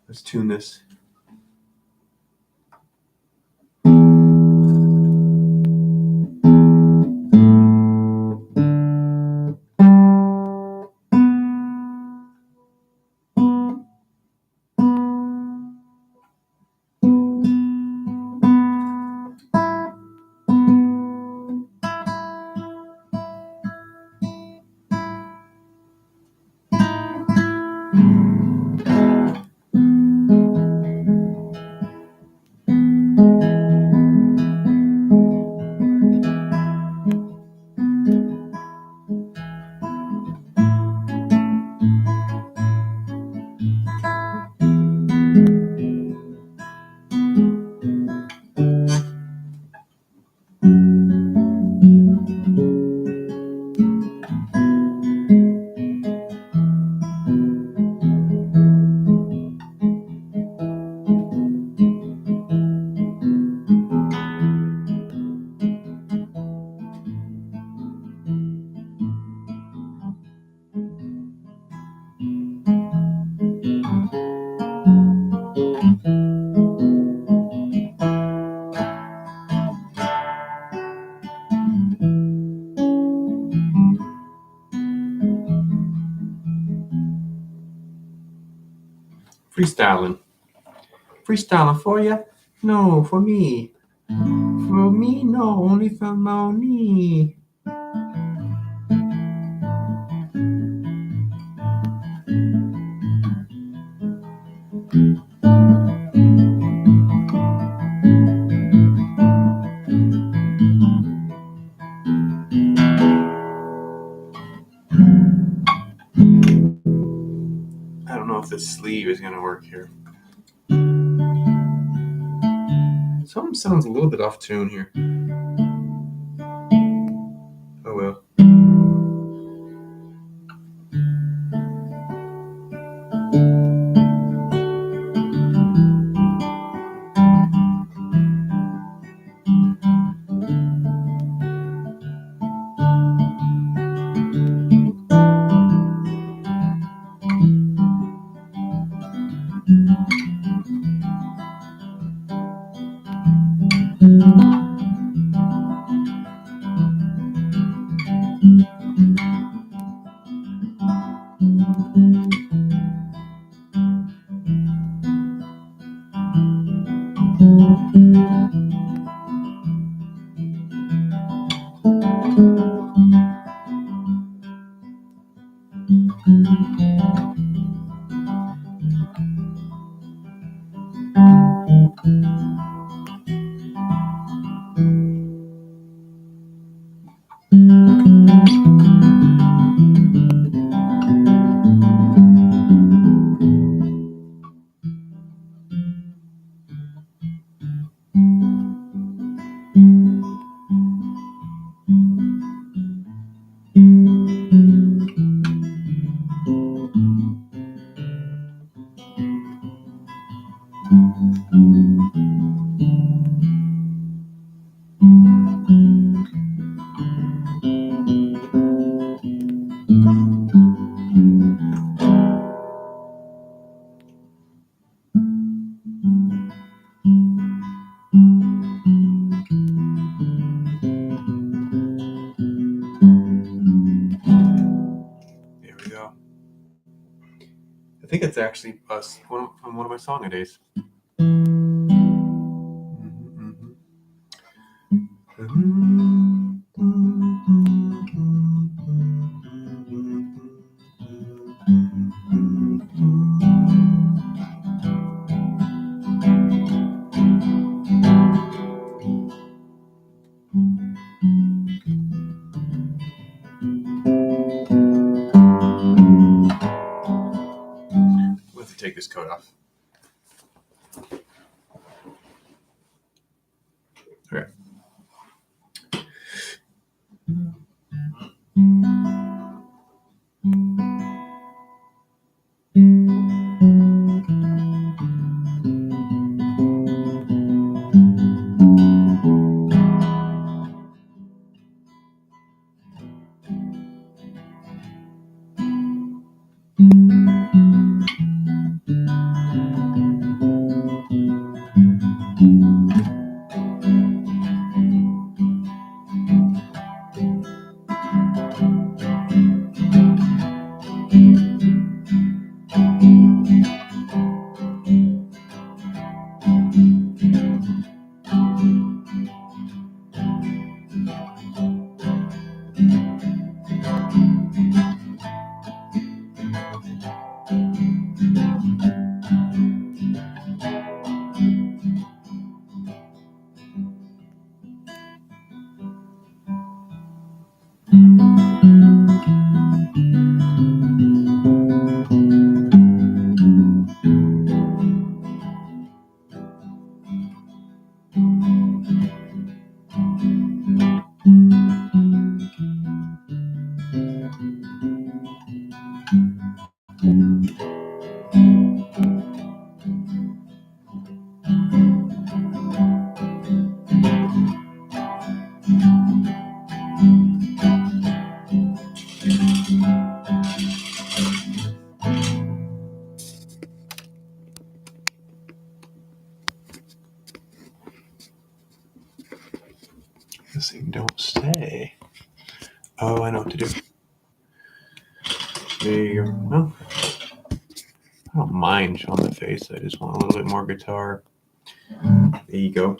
Let's tune this. Freestyling. Freestyling for you? No, for me. For me, no, only for money. I don't know if this sleeve is going to work here. Something sounds a little bit off tune here. Oh well. There we go. I think it's actually from one of my song-a-days. Let's take this coat off. Okay. This thing don't stay. Oh, I know what to do. There you go. Well, I don't mind showing the face. I just want a little bit more guitar. There you go.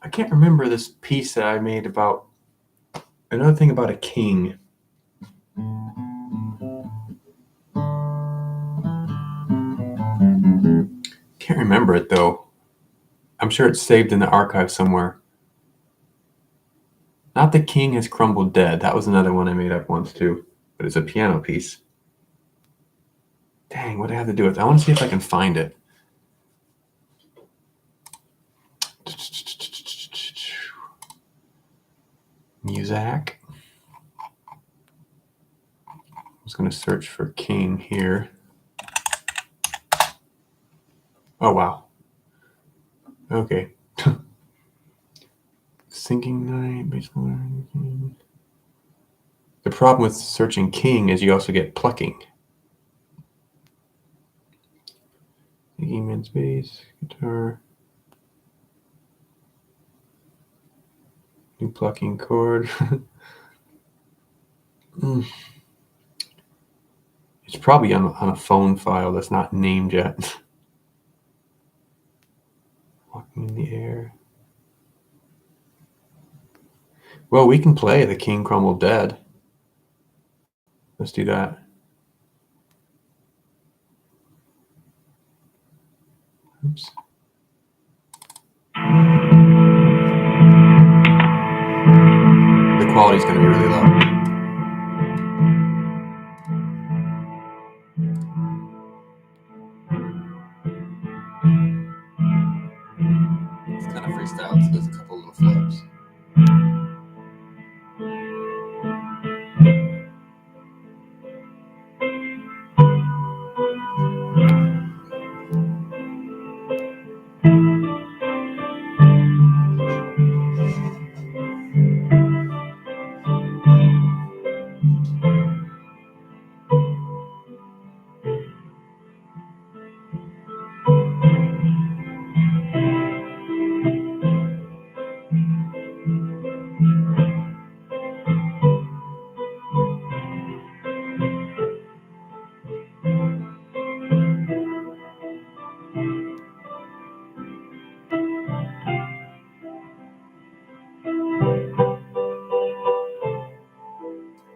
I can't remember this piece that I made about another thing about a king. Can't remember it though. I'm sure it's saved in the archive somewhere. Not the king has crumbled dead. That was another one I made up once too, but it's a piano piece. Dang, what do I have to do with it? I want to see if I can find it. Music. I was going to search for king here. Oh, wow. Okay. Sinking night, baseball. The problem with searching king is you also get plucking. Sinking man space, guitar. New plucking chord. It's probably on a phone file that's not named yet. Walking in the air. Well, we can play The King Crumbled Dead. Let's do that. Oops. The quality's going to be really low. It's kind of freestyle, so there's a couple little flips.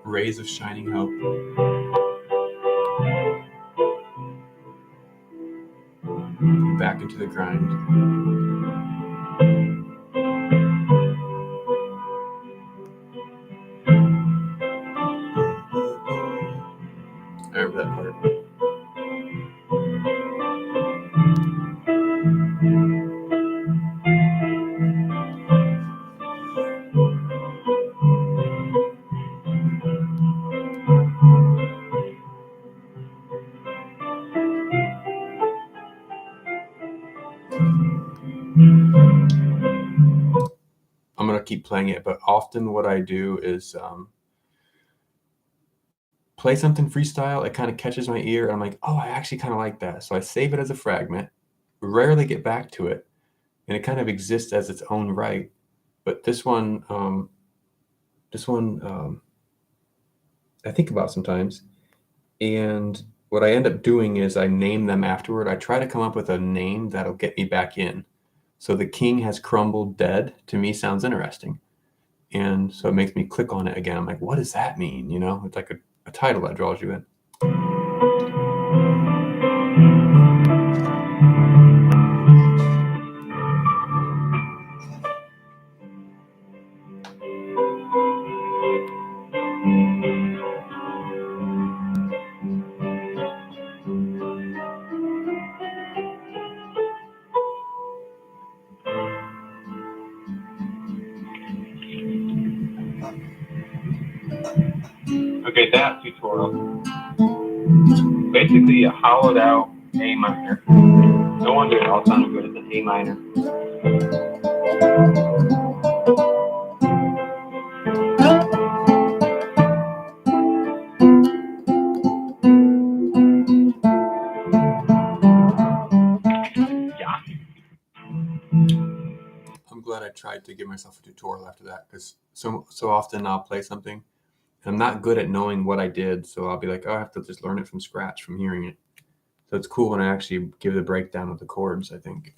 Rays of shining hope. Back into the grind. I remember that part. I'm going to keep playing it, but often what I do is play something freestyle. It kind of catches my ear, and I'm like, oh, I actually kind of like that. So I save it as a fragment, rarely get back to it, and it kind of exists as its own right. But this one I think about sometimes. And what I end up doing is I name them afterward. I try to come up with a name that'll get me back in. So The King Has Crumbled Dead to me sounds interesting. And so it makes me click on it again. I'm like, what does that mean? You know, it's like a title that draws you in. Okay, that tutorial. Basically a hollowed out A minor. No wonder it all sounded good as an A minor. Yeah. I'm glad I tried to give myself a tutorial after that, because so often I'll play something and I'm not good at knowing what I did. So I'll be like, oh, I have to just learn it from scratch from hearing it. So it's cool when I actually give the breakdown of the chords, I think.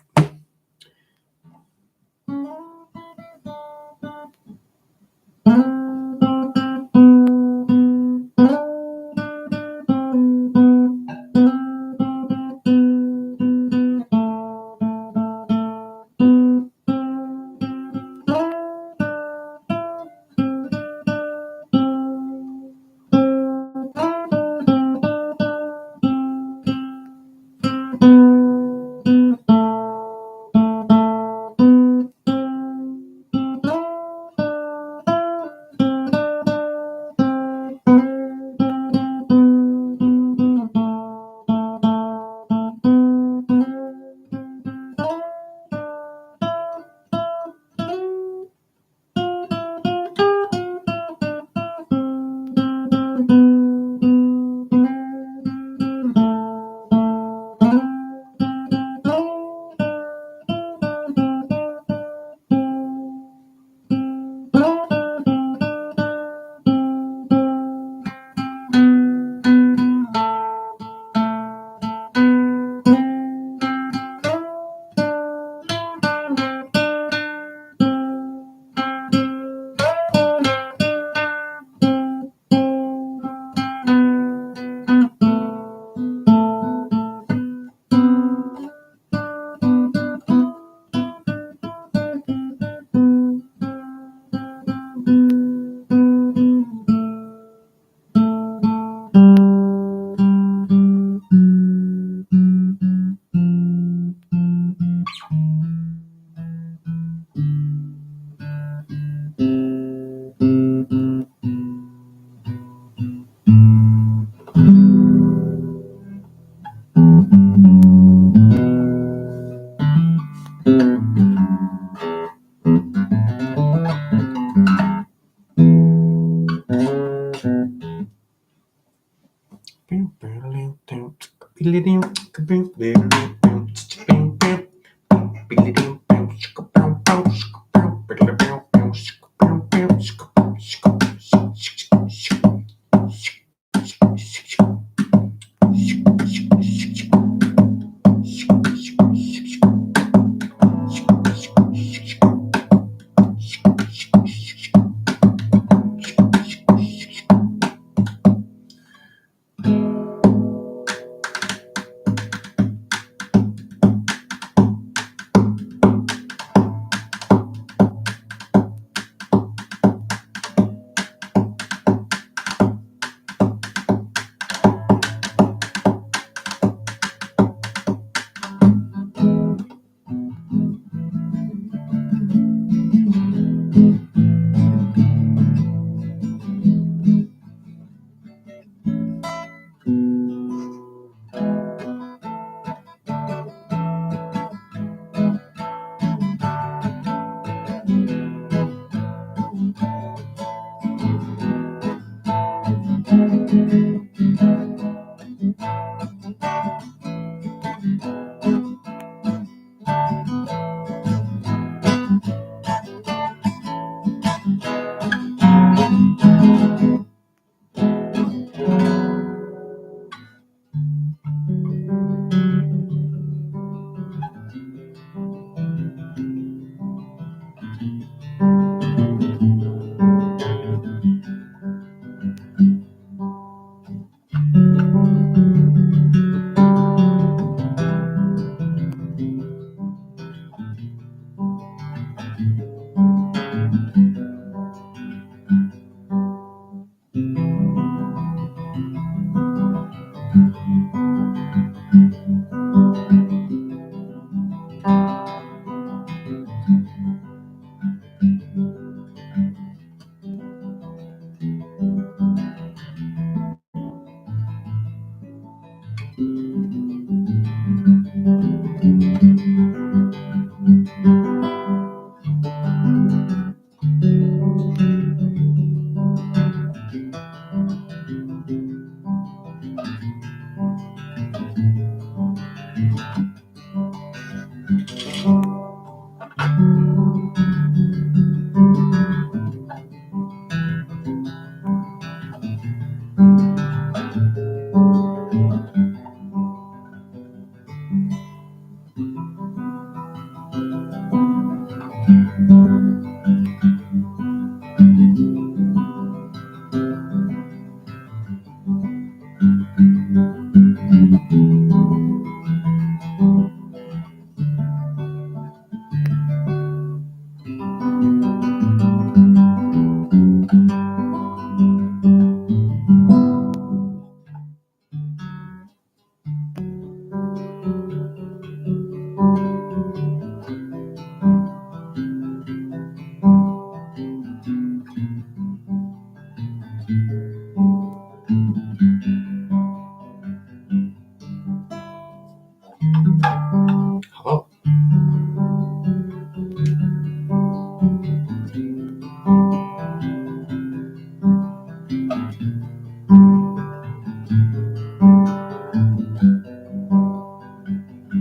Hello.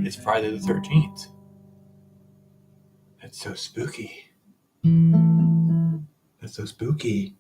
It's Friday the 13th. That's so spooky. That's so spooky.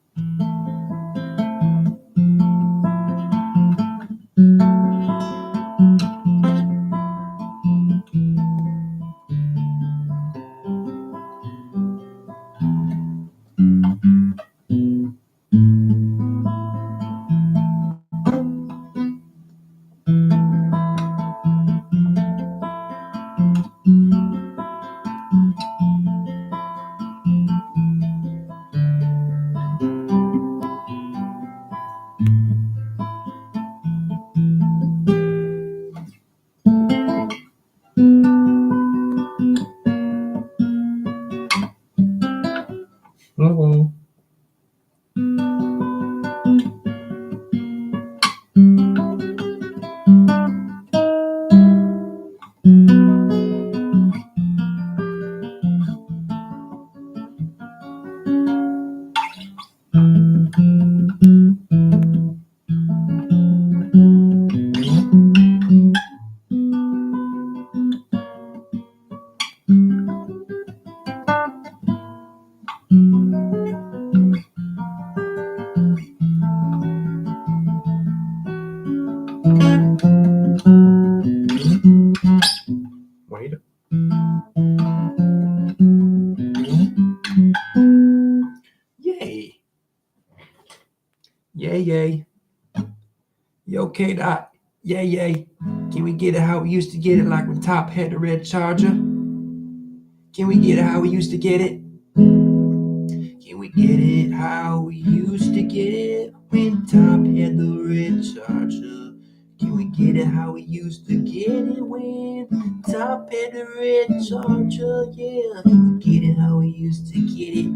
K dot. Yay, yay. Can we get it how we used to get it, like when Top had the red Charger? Can we get it how we used to get it? Can we get it how we used to get it when Top had the red Charger? Can we get it how we used to get it when Top had the red Charger? Yeah, can we get it how we used to get it?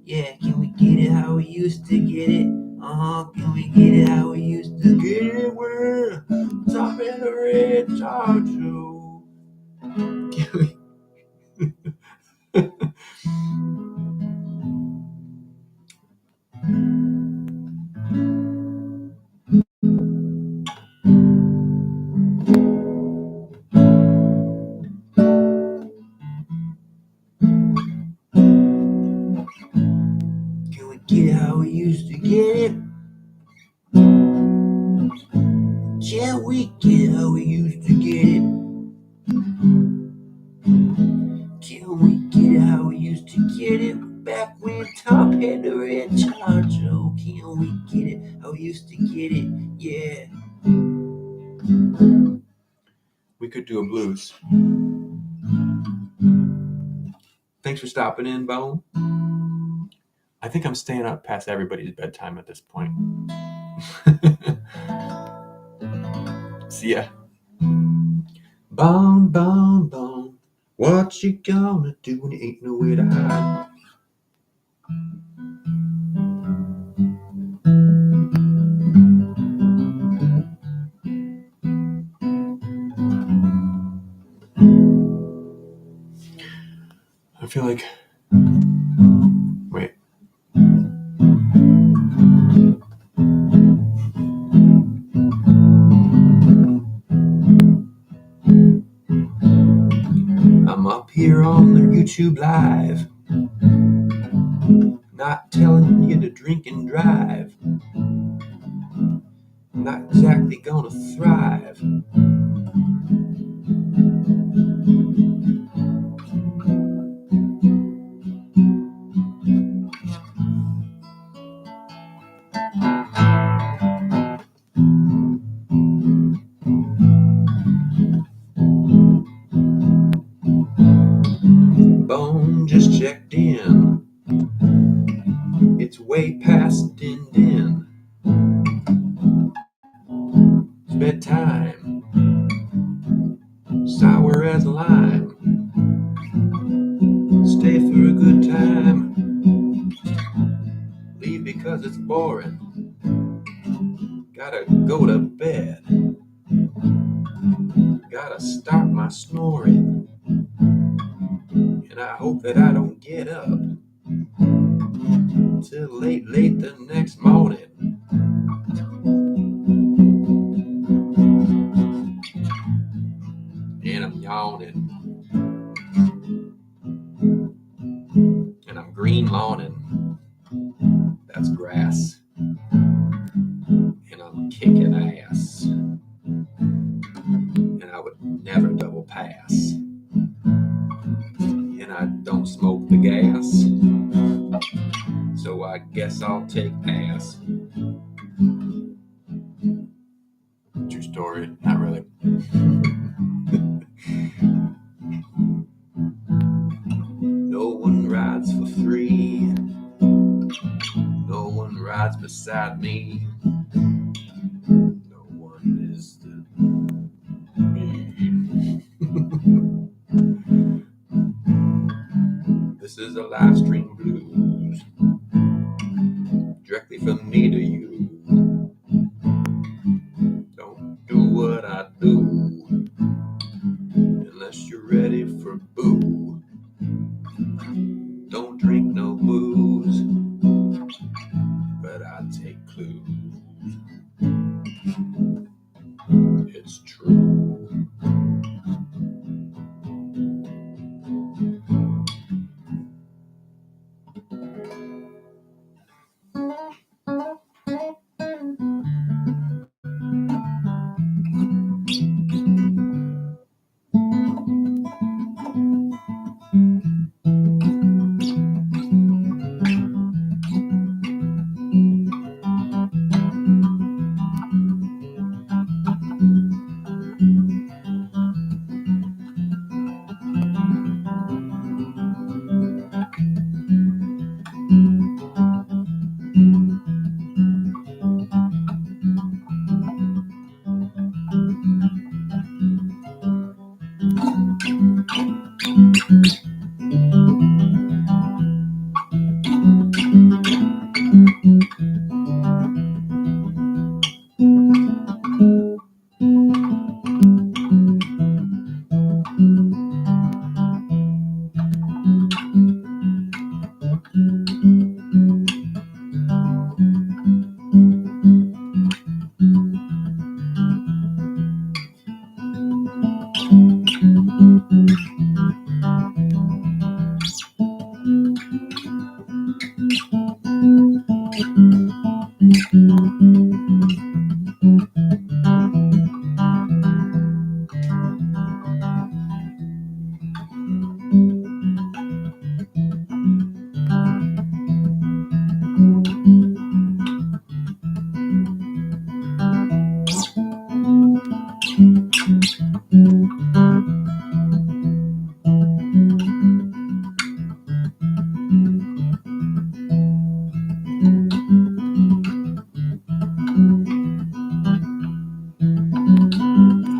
Yeah, can we get it how we used to get it? Can we get it how we used to get it when Top had the red Charger? Can we? Can we get it how we used to get it? Can we get it how we used to get it? Can we get it how we used to get it back when Top had the red Charger? Can we get it how we used to get it? Yeah. We could do a blues. Thanks for stopping in, Bone. I think I'm staying up past everybody's bedtime at this point. See ya. Bone, bone, bone. What you gonna do when you ain't nowhere to hide? I feel like... Wait. I'm up here on the YouTube Live, not telling you to drink and drive. Not exactly gonna thrive. Bone just checked in. It's way past din. It's bedtime. Sour as lime. Stay for a good time. Leave because it's boring. Gotta go to bed. Gotta start my snoring. And I hope that I don't get up till late the next morning. And I'm yawning. And I'm green lawning. That's grass. And I'm kicking ass. And I would never double pass. And I don't smoke the gas. So I guess I'll take ass. True story. Not really. No one rides for free. No one rides beside me. No one is the me. This is a live stream blues. Directly from me to you. Don't do what I do unless you're ready for boo. Don't drink no booze, but I take clues. It's true. I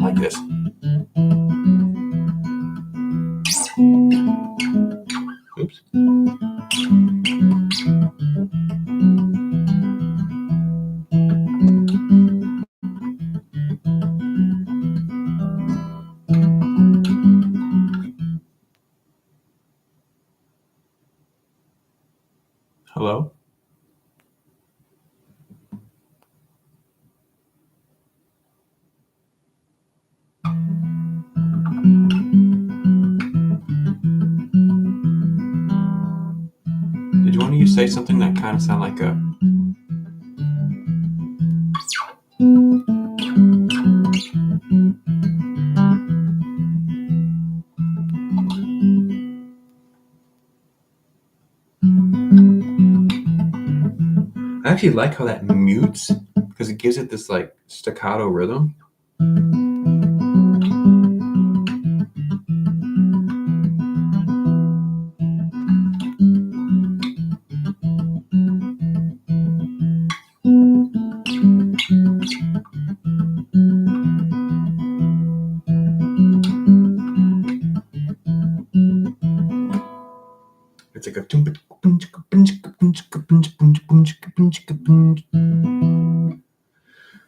like this. Oops. Hello? Did one of you say something that kind of sounded like a... I actually like how that mutes because it gives it this like staccato rhythm. It's like a...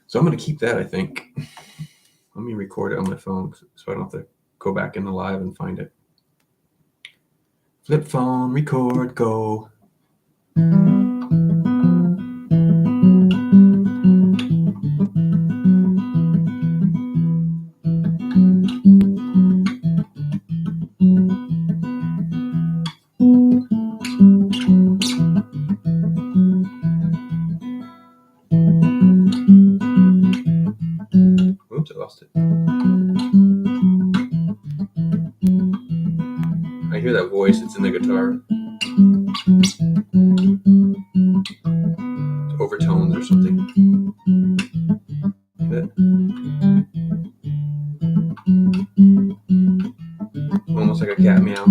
So I'm going to keep that, I think. Let me record it on my phone so I don't have to go back in the live and find it. Flip phone, record, go. Oops, I lost it. I hear that voice, it's in the guitar. It's overtones or something. Almost like a cat meow.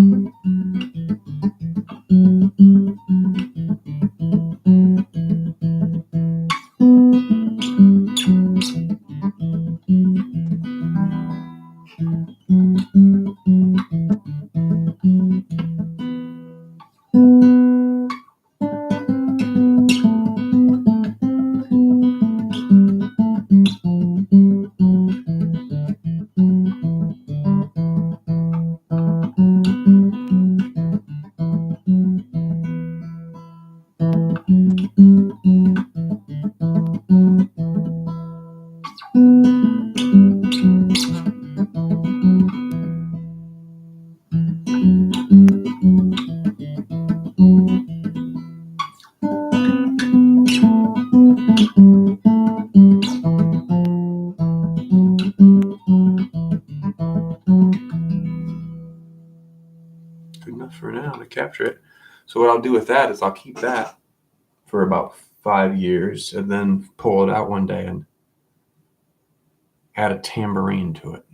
Good enough for now to capture it. So what I'll do with that is I'll keep that for about 5 years and then pull it out one day and add a tambourine to it.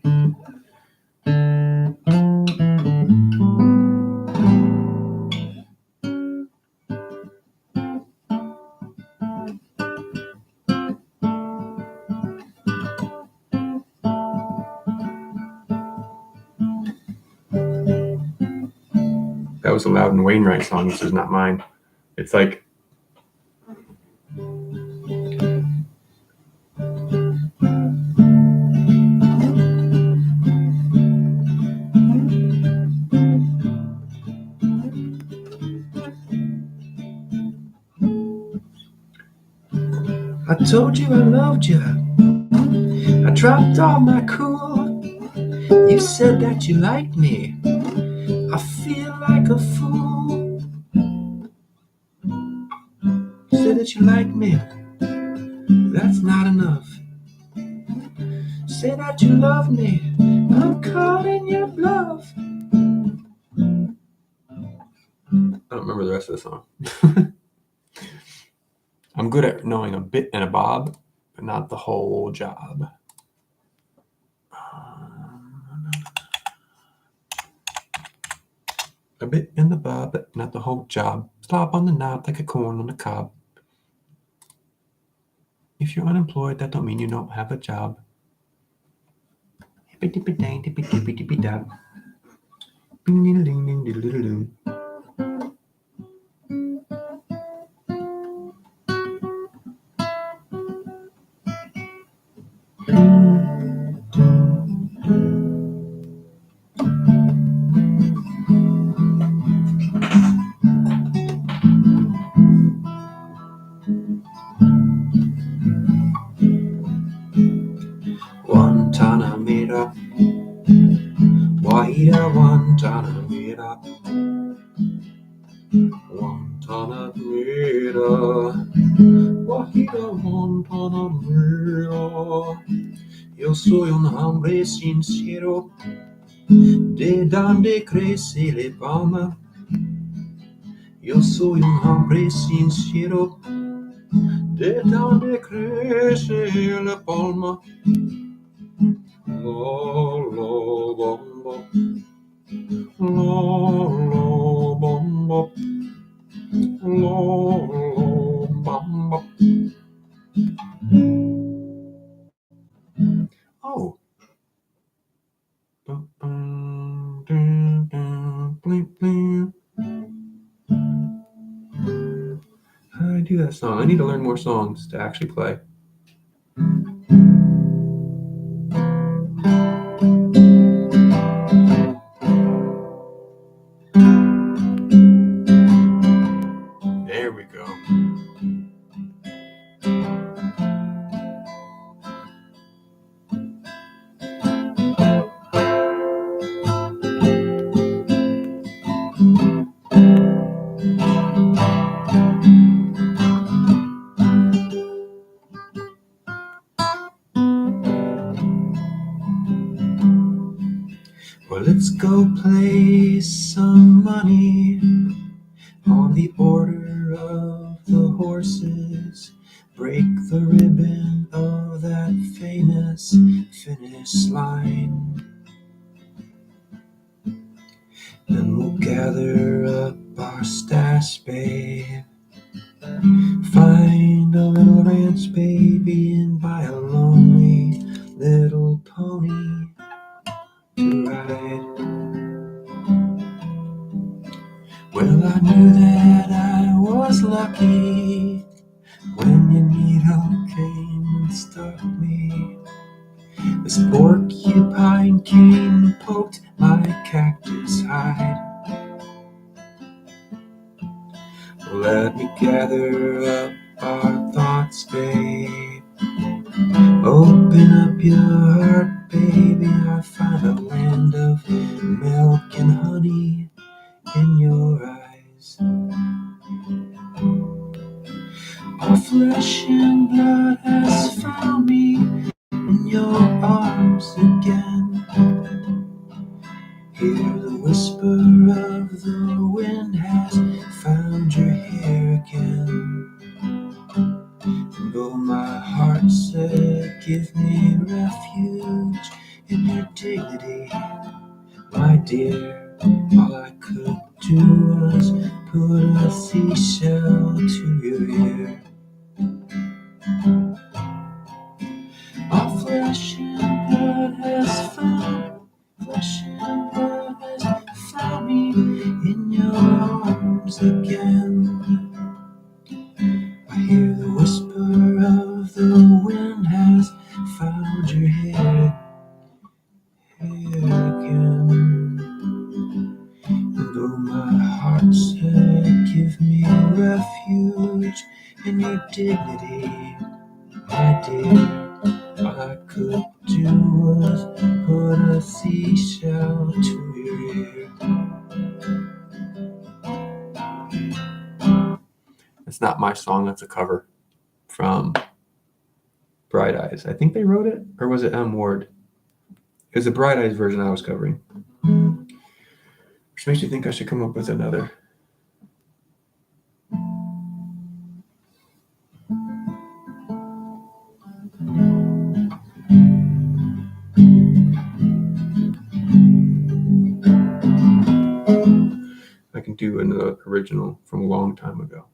was a Loudon Wainwright song. This is not mine. It's like I told you I loved you. I dropped all my cool. You said that you liked me. I feel like a fool. You said that you like me. That's not enough. Say that you love me. I'm calling your bluff. I don't remember the rest of the song. I'm good at knowing a bit and a bob, but not the whole job. A bit and the bob, but not the whole job. Stop on the knob like a corn on the cob. If you're unemployed, that don't mean you don't have a job. Hippy-dippy-dang, dippy-dippy-dippy-dab. Bing-ding-ding-ding-diddle-diddle-doo. Guantanamera, Guaira, Guantanamera, Guantanamera, Guaira, Guantanamera. Yo soy un hombre sincero, de donde crece la palma. Yo soy un hombre sincero, de donde crece la palma. La la bomba, la la bomba, la la bomba. Oh. How do I do that song? I need to learn more songs to actually play. There we go. Well, let's go play some money on the order of the horses. Break the ribbon of that famous finish line. Then we'll gather up our stash, babe. Find a little ranch, baby, and buy a lonely little pony to ride. Well, I knew that I was lucky when your needle came and stuck me. This porcupine came and poked my cactus hide. Let me gather up our thoughts, babe. Open up your heart, baby. I find a land of milk and honey in your eyes. Our flesh and blood has found me in your arms again. Hear the whisper of the wind has found your hair again. And oh, my heart said, give me refuge in your dignity, my dear. All I could do was put a seashell to your ear. Our flesh and blood has found me in your arms again. I hear the whisper of the wind has found your head again. And though my heart said, give me refuge in your dignity, my dear, all I could do was put a seashell to your ear. It's not my song, that's a cover from Bright Eyes. I think they wrote it, or was it M. Ward? It was the Bright Eyes version I was covering. Which makes you think I should come up with another. I can do another original from a long time ago.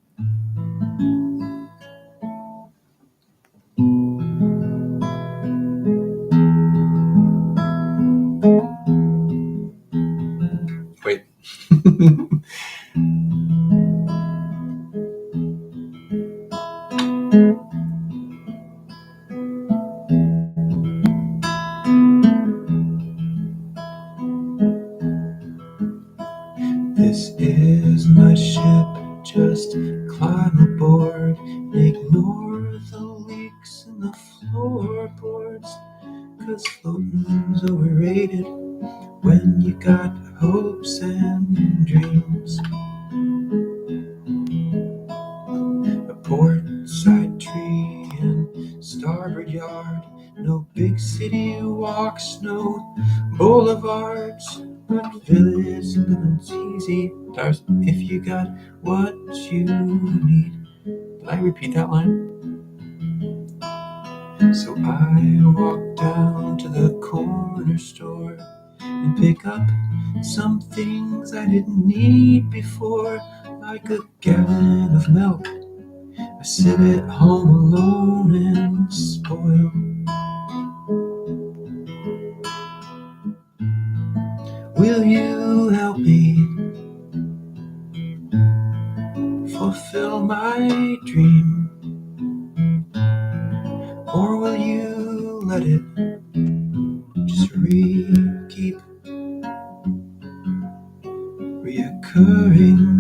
Wait. This is my ship, just climb aboard, ignore the leaks in the floorboards, 'cause floating's overrated when you got hopes and dreams. A port side tree and starboard yard, no big city walks, no boulevards, but village living's easy if you got what you need. Did I repeat that line? So I walk down to the corner store and pick up some things I didn't need before, like a gallon of milk. I sit at home alone and spoil. Will you help me fulfill my dream? Or will you let it just keep reoccurring?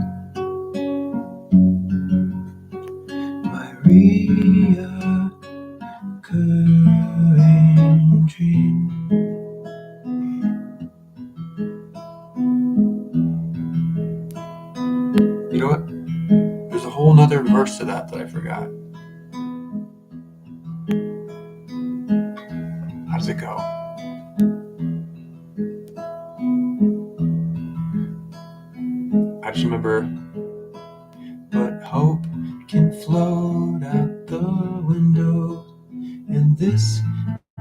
My reoccurring dream. You know what? There's a whole nother verse to that I forgot. How does it go? I just remember, but hope can float out the window, and this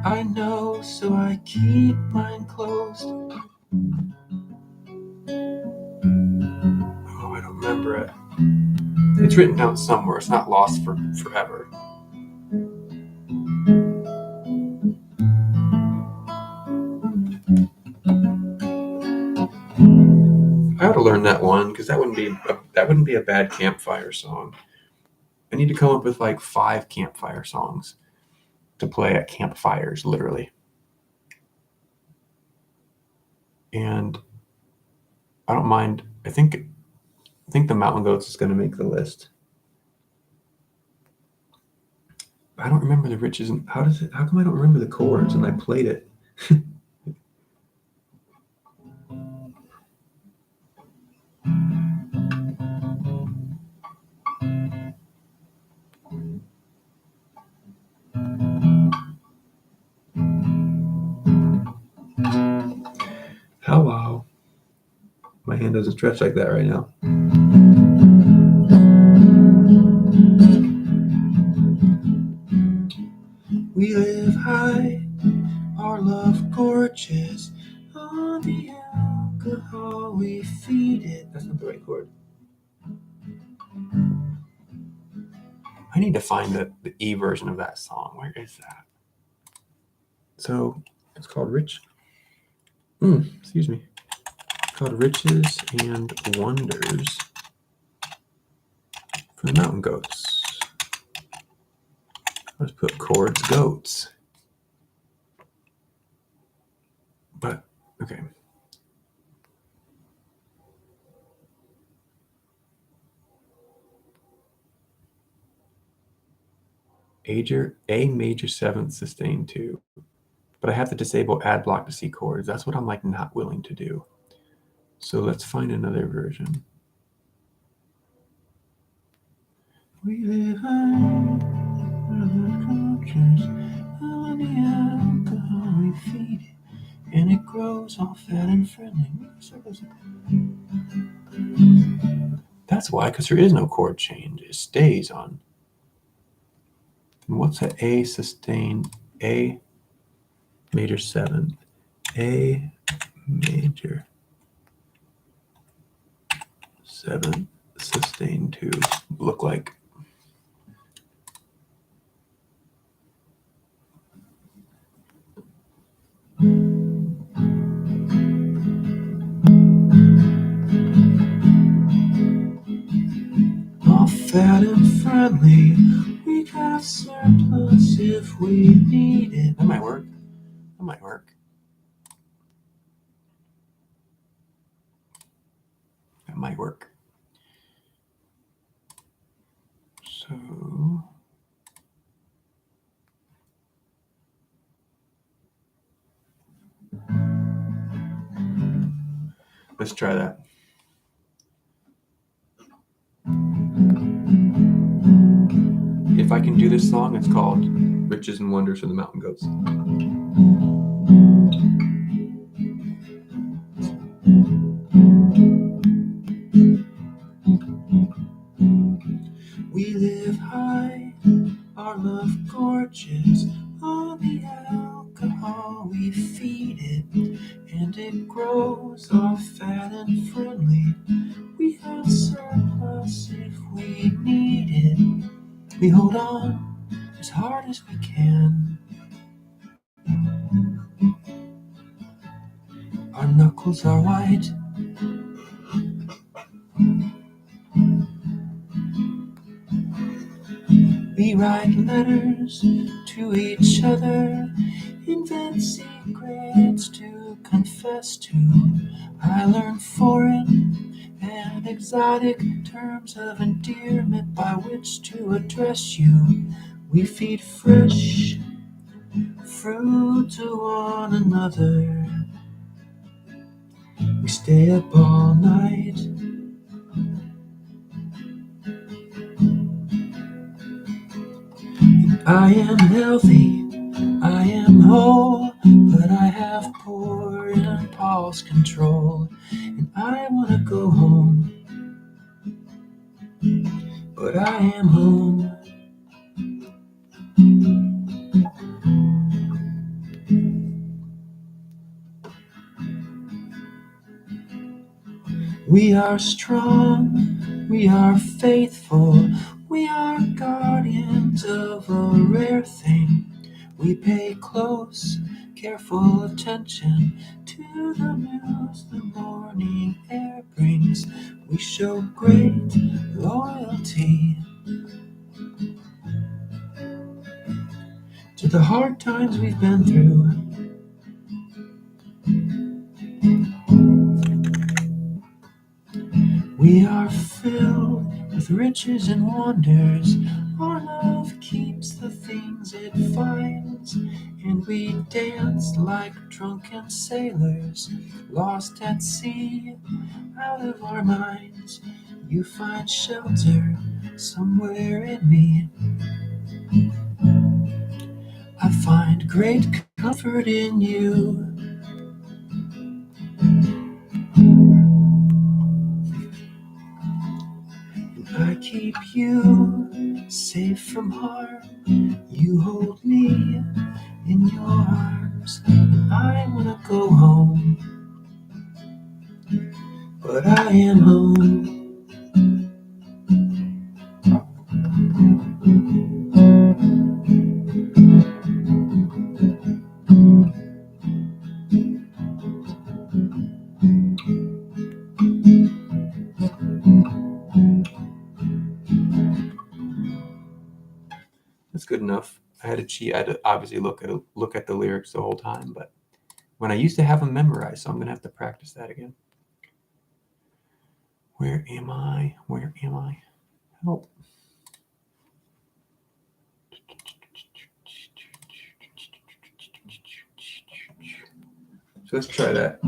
I know, so I keep mine closed. Oh, I don't remember it. It's written down somewhere. It's not lost forever. I ought to learn that one, because that wouldn't be a bad campfire song. I need to come up with like 5 campfire songs to play at campfires, literally. And I don't mind. I think the Mountain Goats is going to make the list. I don't remember the riches. And how come I don't remember the chords and I played it? Hello. My hand doesn't stretch like that right now. We live high, our love gorgeous, on the alcohol we feed it. That's not the right chord. I need to find the E version of that song. Where is that? So it's called Rich. Excuse me. It's called Riches and Wonders. for the mountain goats. Let's put chords goats. But, okay. A major 7th sustained 2. But I have to disable add block to C chords. That's what I'm like not willing to do. So let's find another version. We live high, cultures, on the alcohol we feed it, and it grows all fat and friendly. That's why, because there is no chord change. It stays on. And what's an A sustained? A major 7th. A major 7th sustained 2 look like. All fat and friendly, we got surplus if we need it. That might work. That might work. That might work. So let's try that. If I can do this song, it's called Riches and Wonders for the Mountain Goats. We live high, our love gorgeous, on the alcohol we feed it, and it grows all fat and friendly. We have surplus if we need it. We hold on as hard as we can. Our knuckles are white. We write letters to each other, invent secrets to confess to. I learn foreign and exotic terms of endearment by which to address you. We feed fresh fruit to one another. We stay up all night. I am healthy, I am whole, but I have poor impulse control, and I want to go home, but I am home. We are strong, we are faithful, we are guardians of a rare thing. We pay close, careful attention to the news the morning air brings. We show great loyalty to the hard times we've been through. We are filled with riches and wonders. Our love keeps the things it finds, and we dance like drunken sailors, lost at sea, out of our minds. You find shelter somewhere in me. I find great comfort in you. I keep you safe from harm. You hold me in your arms. I wanna go home, but I am home. good enough. I had to cheat. I had to obviously look at the lyrics the whole time, but when I used to have them memorized, so I'm gonna have to practice that again. Where am I? Where am I? Help. So let's try that.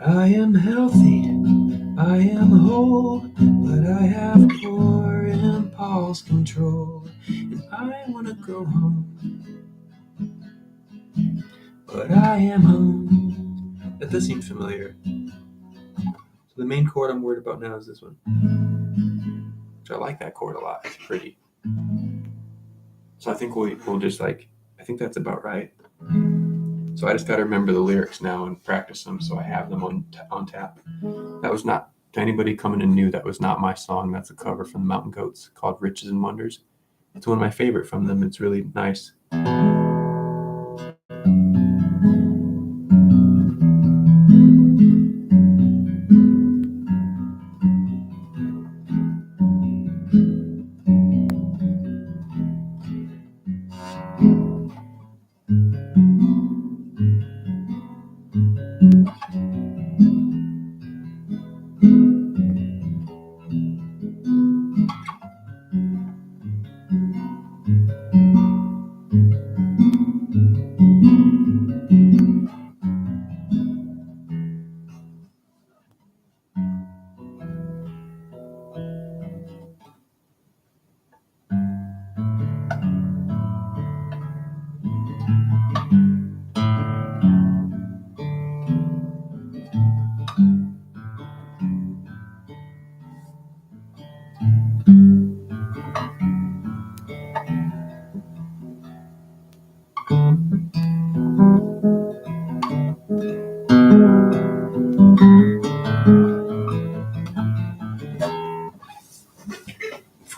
I am healthy, I am whole, but I have poor impulse control, and I want to go home, but I am home. That does seem familiar. So the main chord I'm worried about now is this one. which I like that chord a lot. It's pretty. So I think we'll just like, I think that's about right. So I just got to remember the lyrics now and practice them so I have them on tap. That was not, to anybody coming in new, that was not my song. That's a cover from the Mountain Goats called Riches and Wonders. It's one of my favorite from them. It's really nice.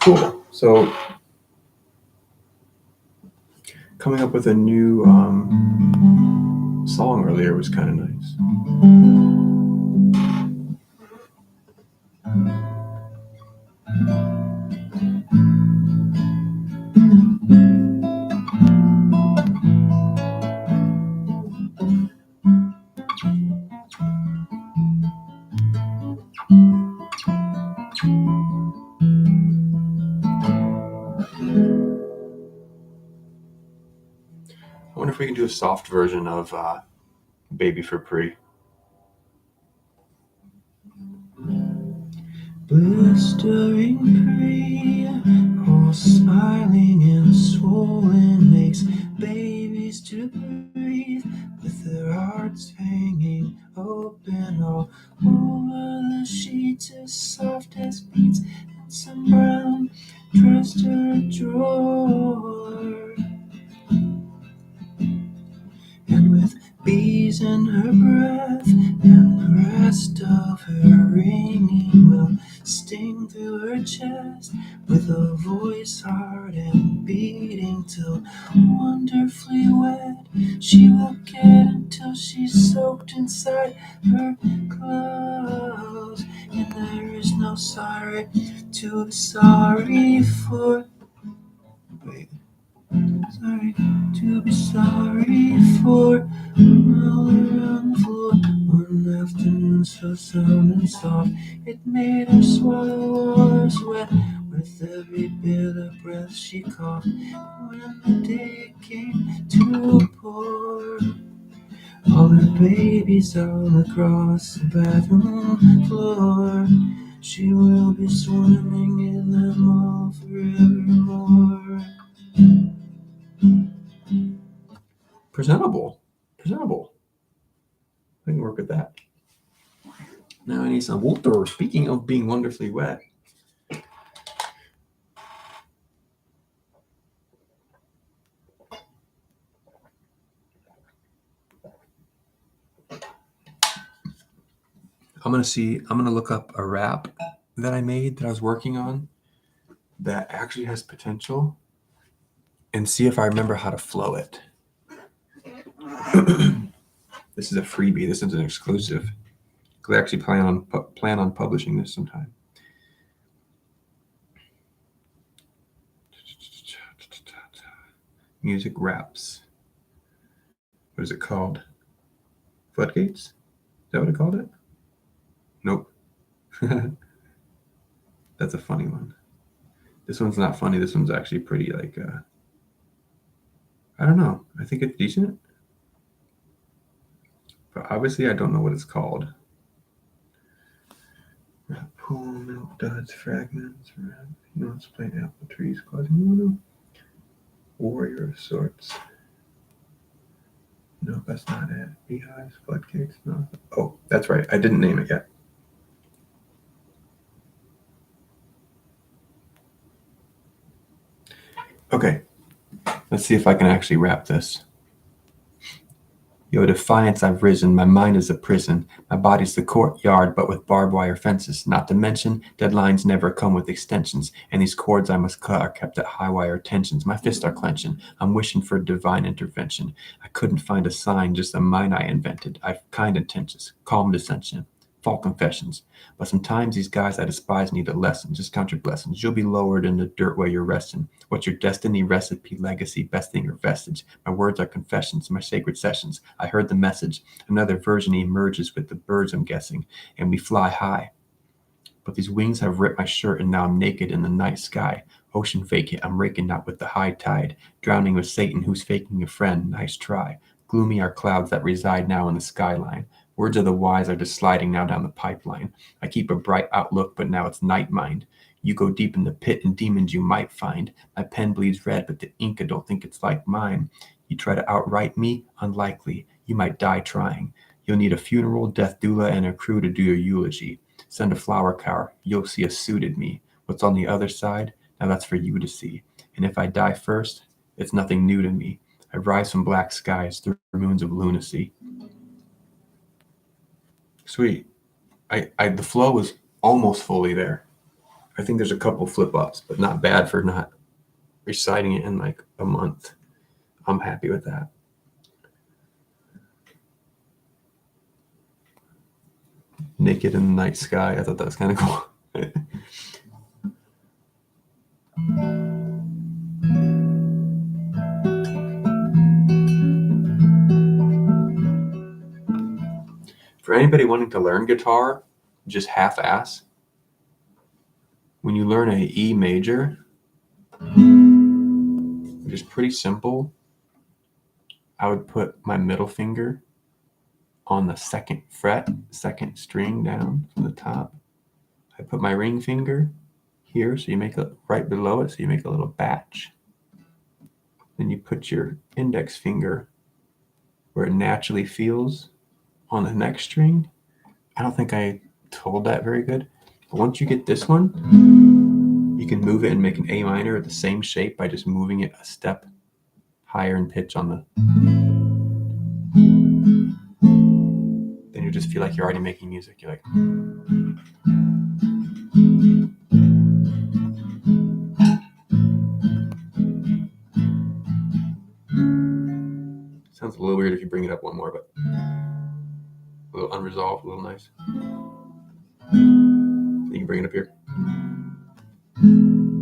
Cool. So coming up with a new song earlier was kind of nice. I wonder if we can do a soft version of Baby for Pre. Blistering pre, all smiling and swollen, makes babies to breathe with their hearts hanging open all over the sheets, as soft as beads, and some brown dresser drawer. And with bees in her breath and the rest of her ringing will sting through her chest with a voice hard and beating till wonderfully wet she will get until she's soaked inside her clothes. And there is no sorry to be sorry for. Wait. Sorry to be sorry for. All around the floor one afternoon, so sound and soft it made her swallow all her sweat. With every bit of breath she coughed, and when the day came to pour all her babies all across the bathroom floor, she will be swimming in them all forevermore. Presentable. I can work with that. Now I need some water. Speaking of being wonderfully wet. I'm gonna look up a rap that I made that I was working on that actually has potential. and see if I remember how to flow it. This is a freebie. This is an exclusive. I actually plan on publishing this sometime. Music raps. What is it called? Floodgates? Is that what I called it? Nope. That's a funny one. This one's not funny. This one's actually pretty like, I don't know. I think it's decent. But obviously I don't know what it's called. Rap poem, milk duds, fragments, rap, notes, playing apple trees, Quasimodo. Warrior of sorts. No, that's not it. Beehives, floodgates, no. Oh, that's right. I didn't name it yet. Okay. Let's see if I can actually rap this. Yo, defiance I've risen, my mind is a prison, my body's the courtyard, but with barbed wire fences. Not to mention, deadlines never come with extensions, and these cords I must cut are kept at high wire tensions. My fists are clenching, I'm wishing for divine intervention. I couldn't find a sign, just a mind I invented. I've kind intentions, calm dissension, false confessions. But sometimes these guys I despise need a lesson. Just count your blessings. You'll be lowered in the dirt where you're resting. What's your destiny, recipe, legacy, best thing or vestige? My words are confessions, my sacred sessions. I heard the message. Another version emerges with the birds, I'm guessing, and we fly high. But these wings have ripped my shirt and now I'm naked in the night sky. Ocean vacant, I'm raking out with the high tide. Drowning with Satan who's faking a friend, nice try. Gloomy are clouds that reside now in the skyline. Words of the wise are just sliding now down the pipeline. I keep a bright outlook, but now it's night mind. You go deep in the pit and demons you might find. My pen bleeds red, but the ink I don't think it's like mine. You try to outright me? Unlikely. You might die trying. You'll need a funeral, death doula, and a crew to do your eulogy. Send a flower car. You'll see a suited me. What's on the other side? Now that's for you to see. And if I die first, it's nothing new to me. I rise from black skies through moons of lunacy. Sweet. The flow was almost fully there. I think there's a couple flip-ups, but not bad for not reciting it in like a month. I'm happy with that. Naked in the night sky. I thought that was kind of cool. For anybody wanting to learn guitar, just half-ass, when you learn a E major, which is pretty simple, I would put my middle finger on the second fret, second string down from the top. I put my ring finger here, so you make it right below it, so you make a little batch. Then you put your index finger where it naturally feels on the next string. I don't think I told that very good. But once you get this one, you can move it and make an A minor the same shape by just moving it a step higher in pitch on the... Then you just feel like you're already making music. You're like... Sounds a little weird if you bring it up one more, but a little unresolved, a little nice. You can bring it up here.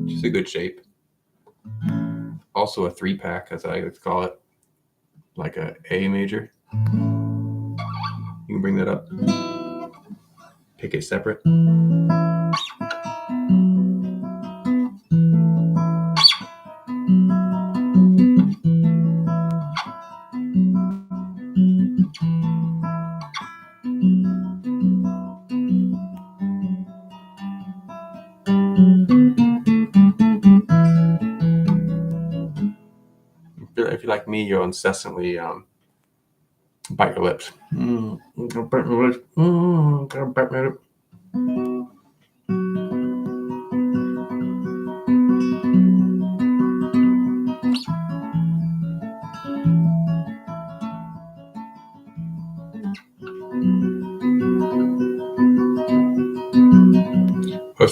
Just a good shape. Also a 3-pack, as I would call it, like a A major. You can bring that up. Pick it separate. If you're like me, you'll incessantly bite your lips. Bite my lips. Bite my lips.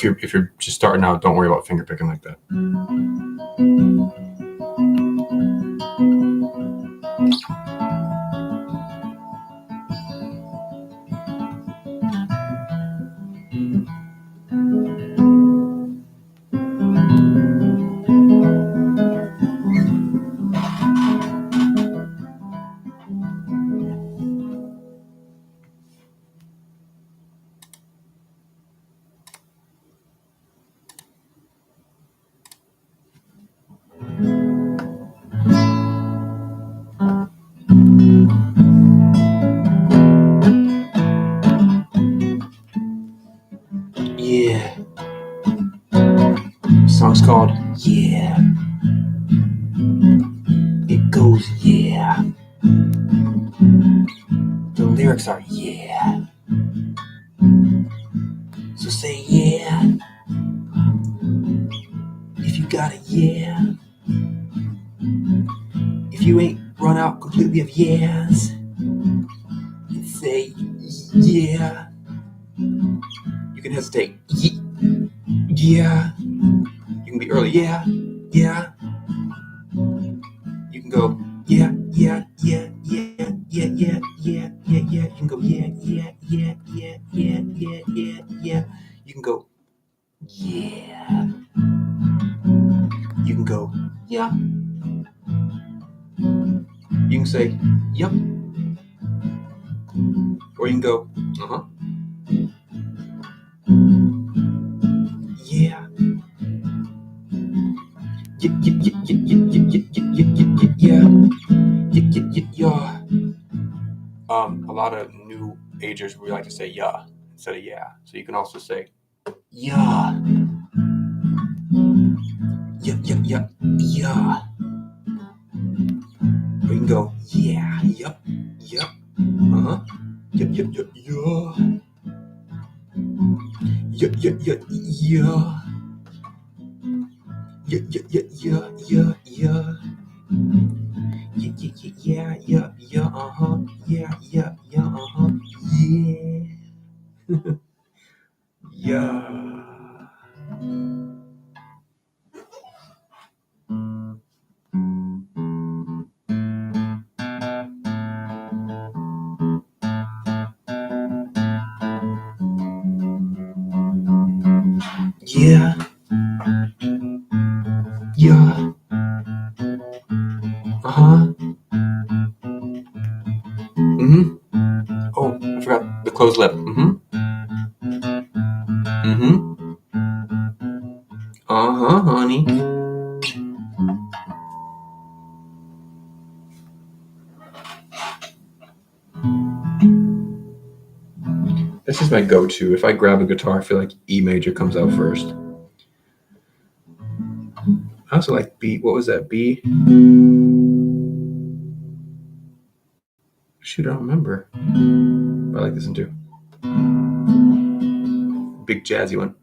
If you're just starting out, don't worry about finger picking like that. Yeah. The song's called Yeah. It goes yeah. The lyrics are yeah. So say yeah. If you got a yeah. If you ain't run out completely of yeahs, say yeah. You can hesitate. Yeah. You can be early. Yeah. Yeah. You can go. Yeah. Yeah. Yeah. Yeah. Yeah. Yeah. Yeah. Yeah. Yeah. You can go. Yeah. Yeah. Yeah. Yeah. Yeah. Yeah. Yeah. Yeah. You can go. Yeah. You can go. Yeah. You can say. Yep. Or you can go. Uh-huh. Yeah. Yeah. Yeah. Yeah. Yeah. Yeah. Yeah. Yeah. Yeah. Yeah. A lot of new agers we like to say yeah instead of yeah. So you can also say yeah. Yeah. Yeah. Yeah. Yeah. Or you can go yeah. Yep. Yep. Uh-huh. Yep. Yep. Yep. Yeah. Yep. Yep. Yep. Yeah. Yeah. Yeah. Yeah. Yeah. Yeah. Yeah. Yeah, yeah, yeah, yeah, yeah, uh-huh, yeah, yeah, yeah, uh-huh, yeah, yeah, yeah, uh-huh, mm-hmm, oh, I forgot the closed lip, mm-hmm, uh-huh, honey. This is my go-to. If I grab a guitar, I feel like E major comes out first. I also like B. What was that? B? Shoot, I don't remember. But I like this one too. Big jazzy one.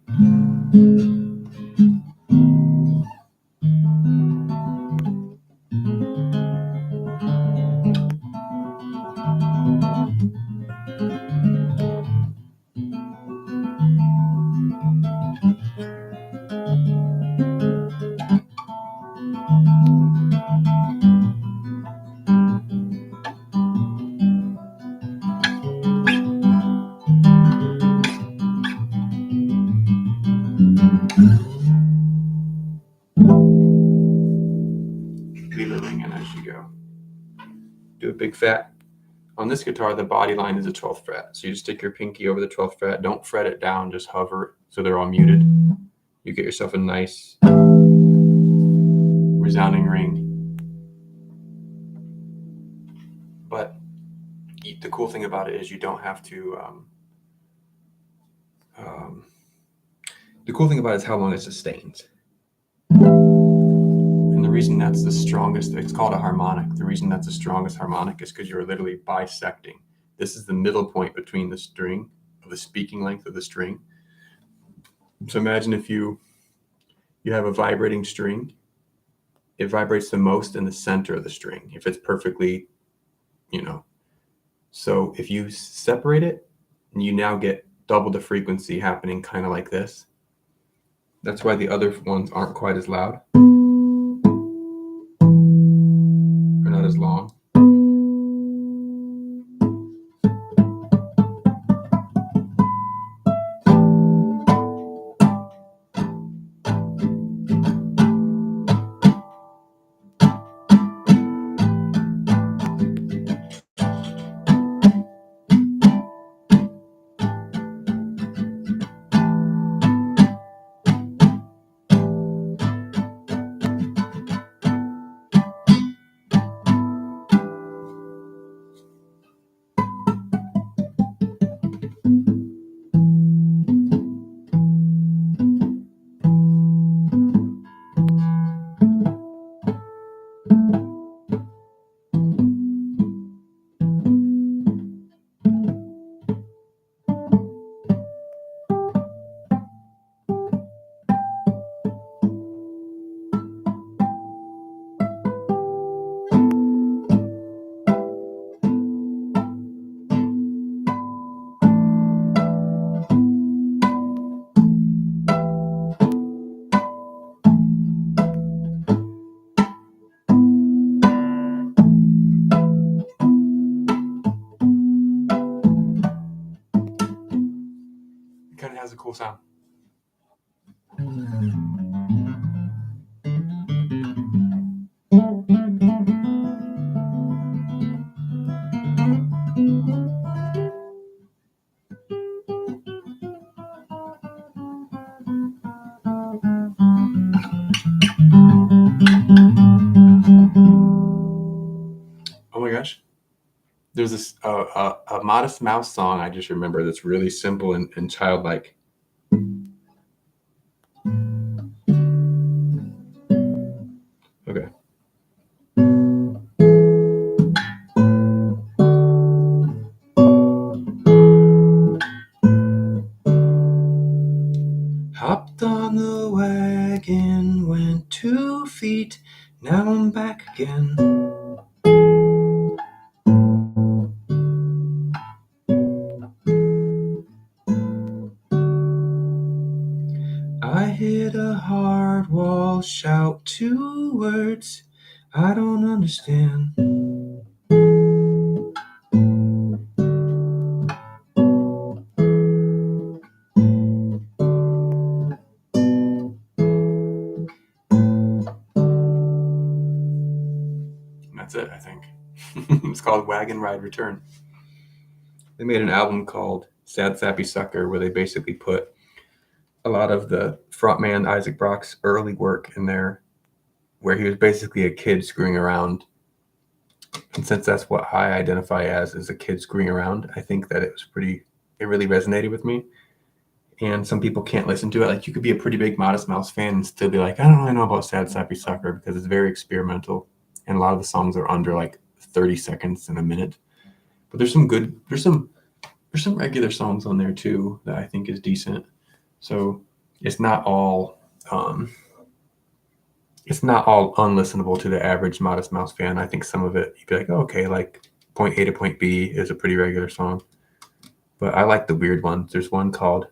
Leave it ringing as you go. Do a big fat. On this guitar, the body line is a 12th fret. So you just stick your pinky over the 12th fret. Don't fret it down, just hover so they're all muted. You get yourself a nice resounding ring. But the cool thing about it is you don't have to. The cool thing about it is how long it sustains. And the reason that's the strongest, it's called a harmonic. The reason that's the strongest harmonic is because you're literally bisecting. This is the middle point between the string, of the speaking length of the string. So imagine if you have a vibrating string, it vibrates the most in the center of the string. If it's perfectly, so if you separate it, you now get double the frequency happening kind of like this. That's why the other ones aren't quite as loud. Or not as long. kind of has a cool sound. Oh my gosh. There's this a Modest Mouse song I just remember that's really simple and childlike. Okay. Hopped on the wagon, went 2 feet, now I'm back again. I hit a hard wall, shout 2 words I don't understand. That's it, I think. It's called Wagon Ride Return. They made an album called Sad Sappy Sucker where they basically put a lot of the frontman Isaac Brock's early work in there, where he was basically a kid screwing around. And since that's what I identify as a kid screwing around, I think that it really resonated with me. And some people can't listen to it. Like, you could be a pretty big Modest Mouse fan and still be like, I don't really know about Sad Sappy Sucker, because it's very experimental. And a lot of the songs are under like 30 seconds and a minute. But there's some regular songs on there too that I think is decent. So it's not all unlistenable to the average Modest Mouse fan. I think some of it you'd be like, oh, okay, like point A to point B is a pretty regular song. But I like the weird ones. There's one called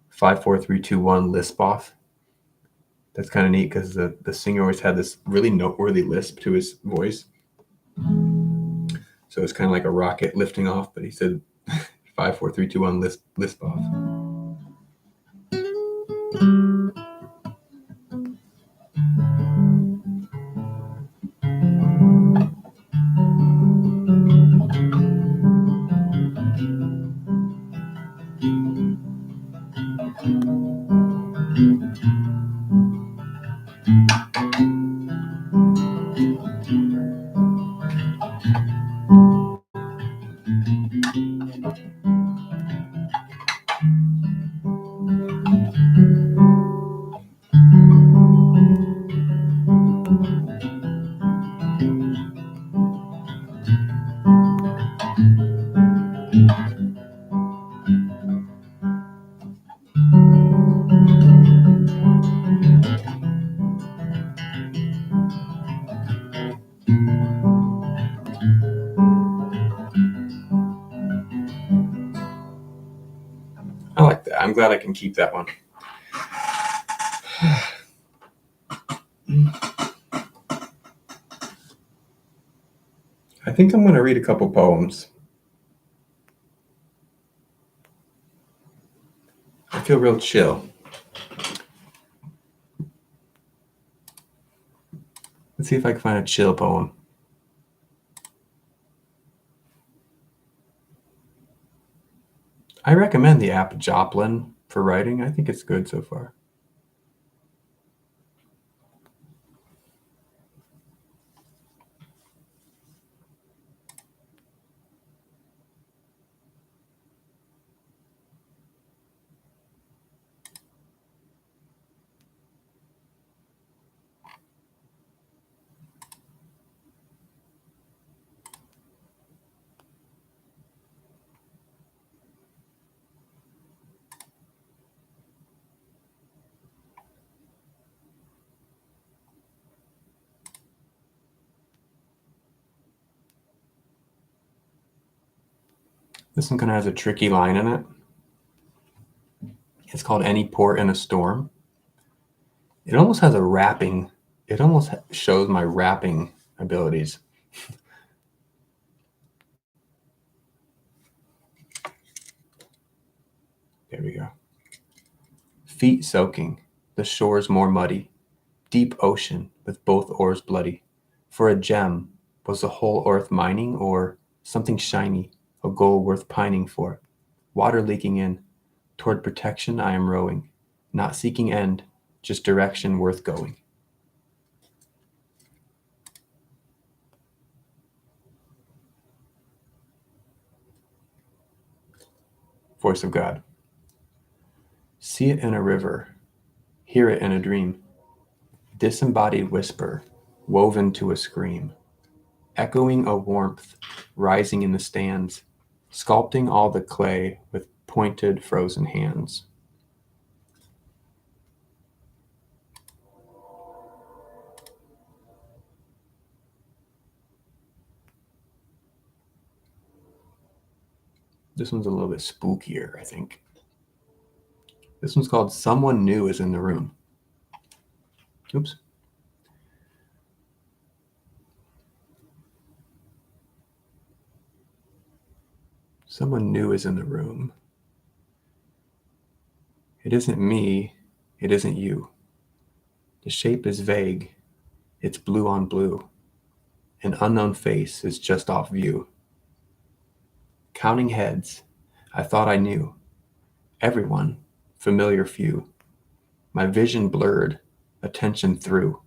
5 4 3 2 1 Lisp Off. That's kind of neat because the singer always had this really noteworthy lisp to his voice. So it's kind of like a rocket lifting off, but he said 5 4 3 2 1 lisp off. I like that. I'm glad I can keep that one. I think I'm going to read a couple poems. I feel real chill. Let's see if I can find a chill poem. I recommend the app Joplin for writing. I think it's good so far. This one kind of has a tricky line in it. It's called Any Port in a Storm. It almost has a rapping, it almost shows my rapping abilities. There we go. feet soaking, the shores more muddy, deep ocean with both oars bloody. For a gem, was the whole earth mining, or something shiny, a goal worth pining for? Water leaking in, toward protection I am rowing, not seeking end, just direction worth going. Voice of God. See it in a river, hear it in a dream, disembodied whisper, woven to a scream, echoing a warmth, rising in the stands, sculpting all the clay with pointed frozen hands. This one's a little bit spookier, I think. This one's called Someone New is in the Room. Oops. Someone new is in the room. It isn't me, it isn't you. The shape is vague, it's blue on blue. An unknown face is just off view. Counting heads, I thought I knew. Everyone, familiar few. My vision blurred, attention through.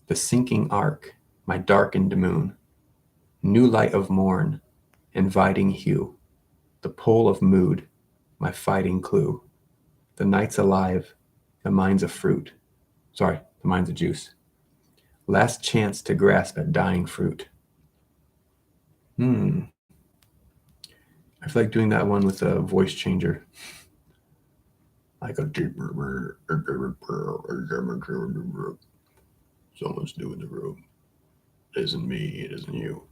The sinking arc, my darkened moon. New light of morn, inviting hue. The pole of mood, my fighting clue. The night's alive, the mind's a fruit. Sorry, the mind's a juice. Last chance to grasp at dying fruit. I feel like doing that one with a voice changer. Like a someone's new in the room. It isn't me, it isn't you.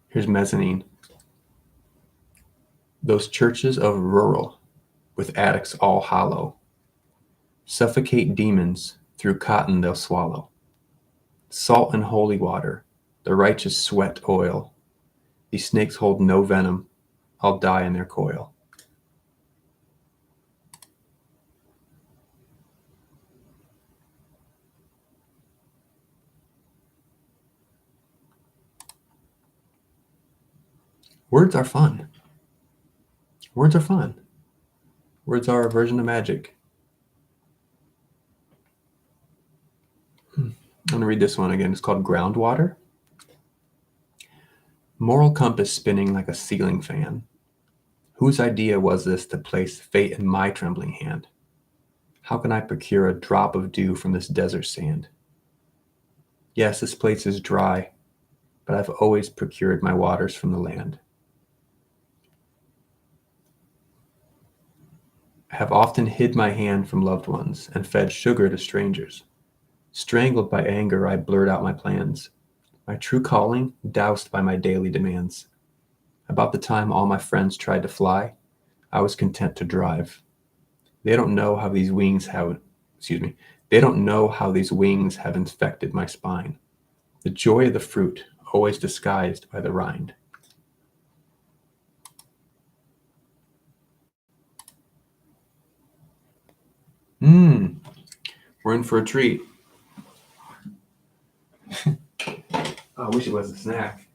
Here's mezzanine. Those churches of rural, with attics all hollow, suffocate demons, through cotton they'll swallow. Salt and holy water, the righteous sweat oil. These snakes hold no venom, I'll die in their coil. Words are fun. Words are fun. Words are a version of magic. I'm going to read this one again. It's called Groundwater. Moral compass spinning like a ceiling fan. Whose idea was this to place fate in my trembling hand? How can I procure a drop of dew from this desert sand? Yes, this place is dry, but I've always procured my waters from the land. I have often hid my hand from loved ones and fed sugar to strangers. Strangled by anger, I blurred out my plans. My true calling doused by my daily demands. About the time all my friends tried to fly, I was content to drive. They don't know how these wings have infected my spine. The joy of the fruit, always disguised by the rind. We're in for a treat. I wish it was a snack.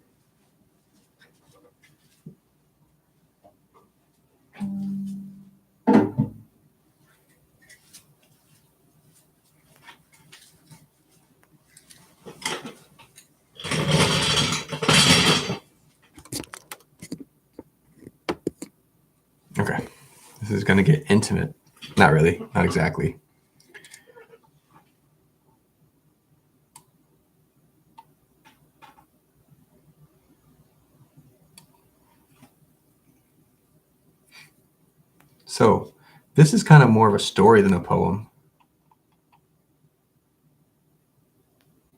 Okay, this is going to get intimate. Not really, not exactly. So, this is kind of more of a story than a poem.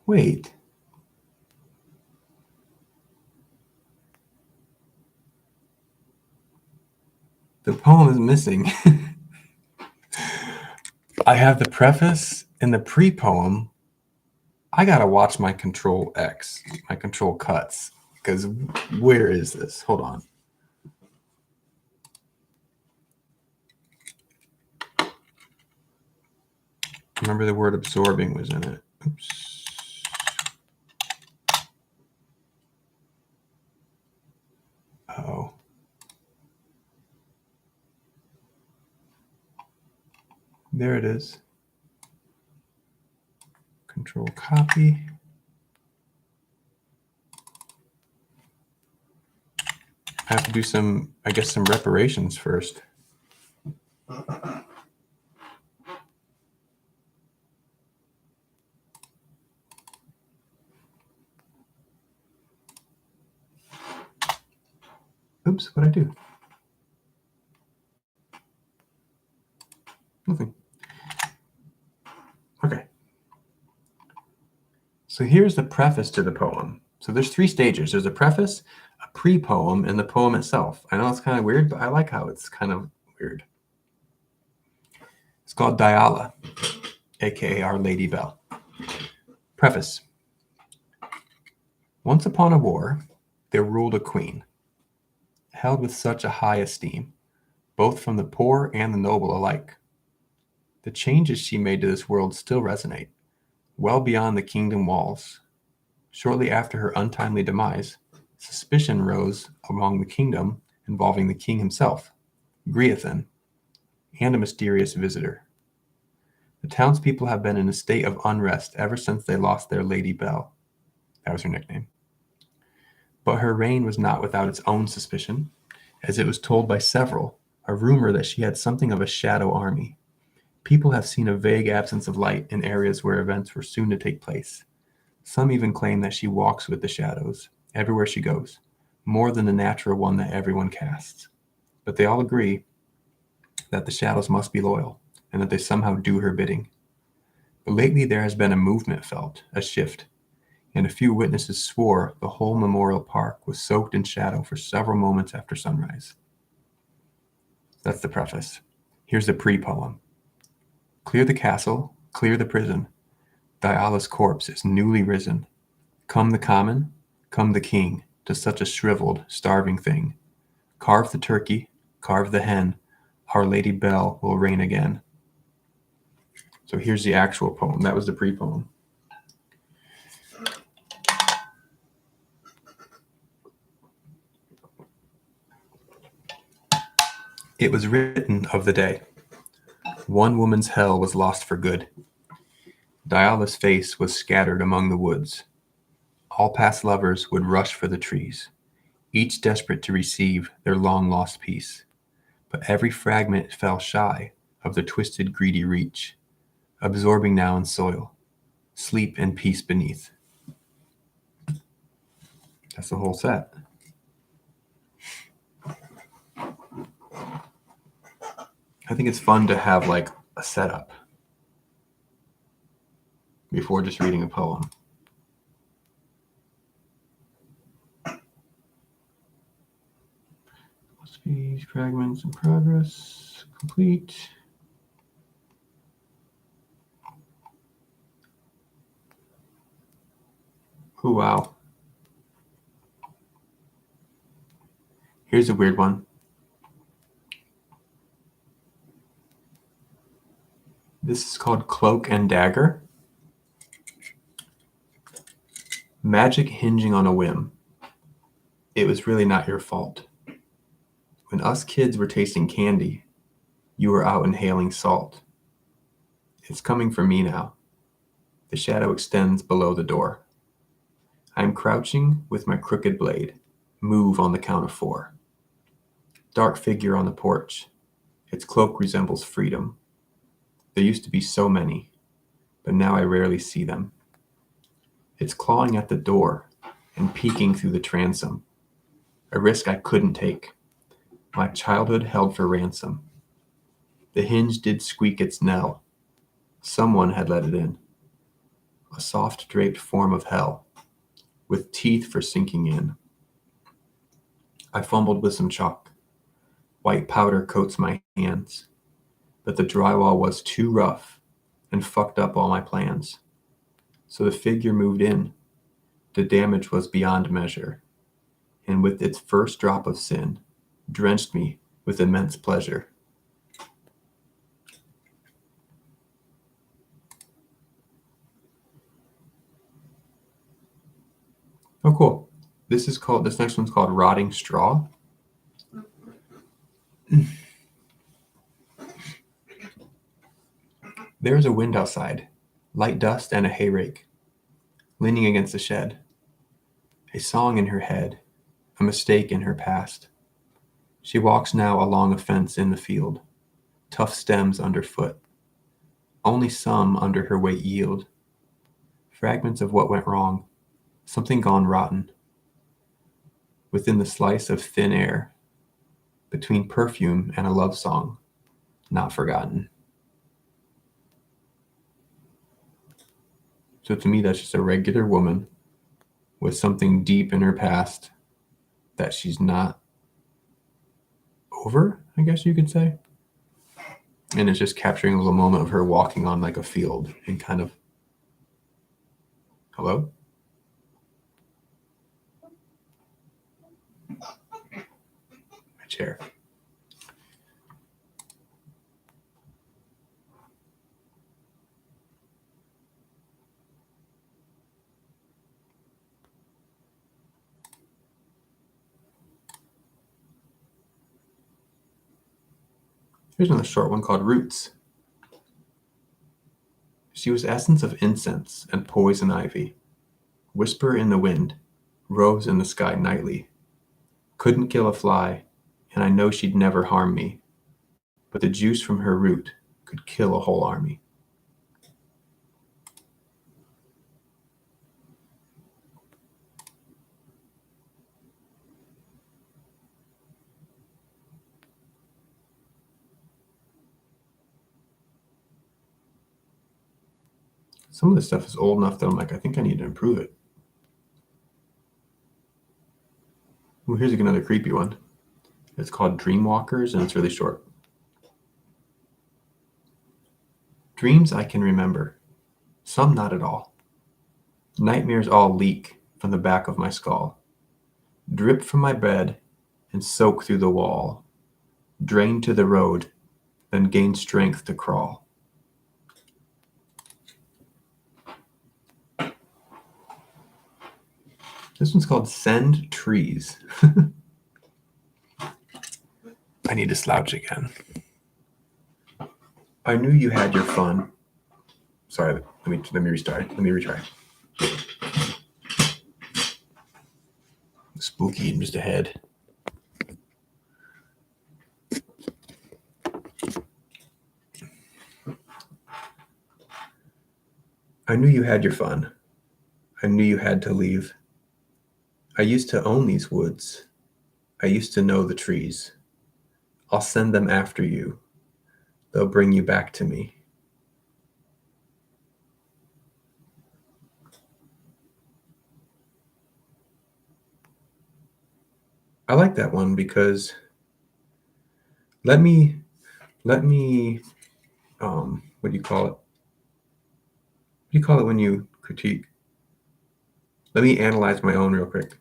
Wait. The poem is missing. I have the preface and the pre-poem, I gotta watch my control X, my control cuts, because where is this? Hold on. Remember the word absorbing was in it. Oops. Oh. There it is. Control copy. I have to do some, I guess, some reparations first. Oops, what'd I do? Nothing. Okay. So here's the preface to the poem. So there's 3 stages. There's a preface, a pre-poem, and the poem itself. I know it's kind of weird, but I like how it's kind of weird. It's called Diala, aka Our Lady Bell. Preface. Once upon a war, there ruled a queen, held with such a high esteem, both from the poor and the noble alike. The changes she made to this world still resonate, well beyond the kingdom walls. Shortly after her untimely demise, suspicion rose among the kingdom involving the king himself, Griathan, and a mysterious visitor. The townspeople have been in a state of unrest ever since they lost their Lady Bell. That was her nickname. But her reign was not without its own suspicion, as it was told by several, a rumor that she had something of a shadow army. People have seen a vague absence of light in areas where events were soon to take place. Some even claim that she walks with the shadows, everywhere she goes, more than the natural one that everyone casts. But they all agree that the shadows must be loyal, and that they somehow do her bidding. But lately there has been a movement felt, a shift, and a few witnesses swore the whole memorial park was soaked in shadow for several moments after sunrise. That's the preface. Here's the pre-poem. Clear the castle, clear the prison. Diala's corpse is newly risen. Come the common, come the king, to such a shriveled, starving thing. Carve the turkey, carve the hen, Our Lady Bell will reign again. So here's the actual poem. That was the pre-poem. It was written of the day. One woman's hell was lost for good. Diala's face was scattered among the woods. All past lovers would rush for the trees, each desperate to receive their long-lost peace. But every fragment fell shy of the twisted, greedy reach, absorbing now in soil, sleep and peace beneath. That's the whole set. I think it's fun to have like a setup before just reading a poem. These fragments in progress, complete. Oh, wow. Here's a weird one. This is called Cloak and Dagger. Magic hinging on a whim. It was really not your fault. When us kids were tasting candy, you were out inhaling salt. It's coming for me now. The shadow extends below the door. I am crouching with my crooked blade. Move on the count of 4. Dark figure on the porch. Its cloak resembles freedom. There used to be so many, but now I rarely see them. It's clawing at the door and peeking through the transom. A risk I couldn't take. My childhood held for ransom. The hinge did squeak its knell. Someone had let it in. A soft draped form of hell, with teeth for sinking in. I fumbled with some chalk. White powder coats my hands, but the drywall was too rough and fucked up all my plans. So the figure moved in. The damage was beyond measure, and with its first drop of sin, drenched me with immense pleasure. Oh, cool. This next one's called Rotting Straw. There is a wind outside, light dust and a hayrake, leaning against the shed. A song in her head, a mistake in her past. She walks now along a fence in the field, tough stems underfoot. Only some under her weight yield. Fragments of what went wrong, something gone rotten. Within the slice of thin air, between perfume and a love song, not forgotten. So to me, that's just a regular woman with something deep in her past that she's not over, I guess you could say. And it's just capturing a little moment of her walking on like a field and kind of, hello? My chair. Here's another short one called Roots. She was essence of incense and poison ivy, whisper in the wind, rose in the sky nightly. Couldn't kill a fly, and I know she'd never harm me, but the juice from her root could kill a whole army. Some of this stuff is old enough that I'm like, I think I need to improve it. Well, here's another creepy one. It's called Dreamwalkers, and it's really short. Dreams I can remember, some not at all. Nightmares all leak from the back of my skull, drip from my bed and soak through the wall, drain to the road, then gain strength to crawl. This one's called Send Trees. I need to slouch again. I knew you had your fun. Sorry, let me restart. Let me retry. Spooky and just ahead. I knew you had your fun. I knew you had to leave. I used to own these woods. I used to know the trees. I'll send them after you. They'll bring you back to me. I like that one because let me what do you call it? What do you call it when you critique? Let me analyze my own real quick.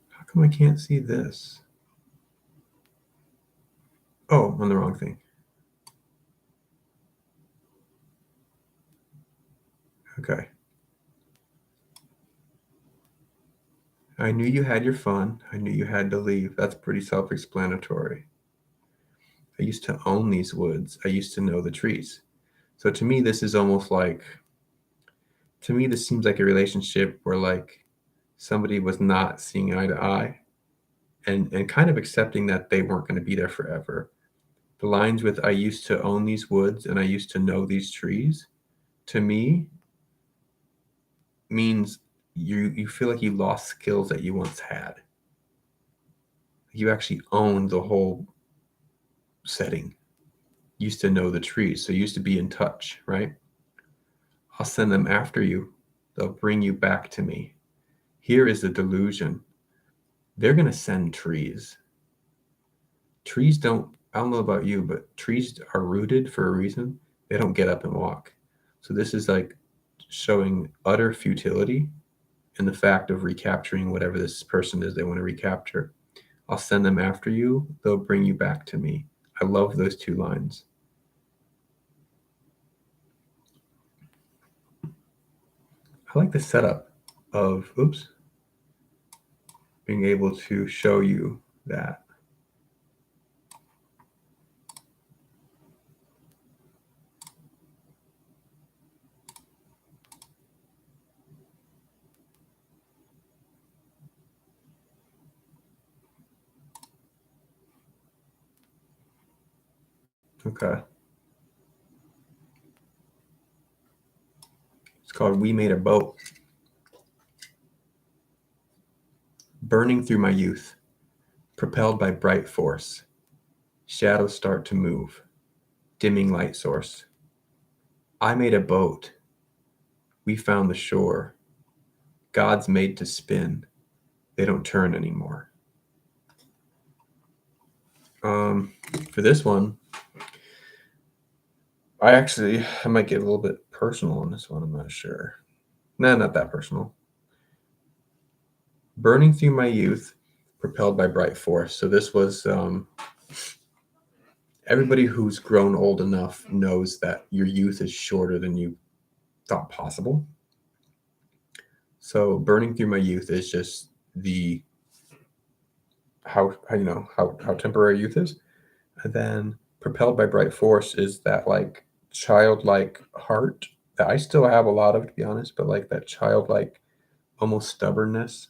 How come I can't see this? Oh, I'm on the wrong thing. Okay. I knew you had your fun. I knew you had to leave. That's pretty self-explanatory. I used to own these woods. I used to know the trees. So to me, this is almost like, to me, this seems like a relationship where like somebody was not seeing eye to eye and kind of accepting that they weren't going to be there forever. The lines with I used to own these woods and I used to know these trees, to me, means you feel like you lost skills that you once had. You actually owned the whole setting. Used to know the trees, so you used to be in touch, right? I'll send them after you. they'll bring you back to me. Here is the delusion. They're going to send trees. Trees don't, I don't know about you, but trees are rooted for a reason. They don't get up and walk. So this is like showing utter futility in the fact of recapturing whatever this person is they want to recapture. I'll send them after you. They'll bring you back to me. I love those two lines. I like the setup of, being able to show you that. Okay. It's called We Made a Boat. Burning through my youth, propelled by bright force. Shadows start to move, dimming light source. I made a boat. We found the shore. God's made to spin. They don't turn anymore. For this one, I might get a little bit personal on this one. I'm not sure. Nah, not that personal. Burning through my youth, propelled by bright force. So this was everybody who's grown old enough knows that your youth is shorter than you thought possible. So burning through my youth is just the how temporary youth is. And then propelled by bright force is that like childlike heart that I still have a lot of, to be honest, but like that childlike almost stubbornness.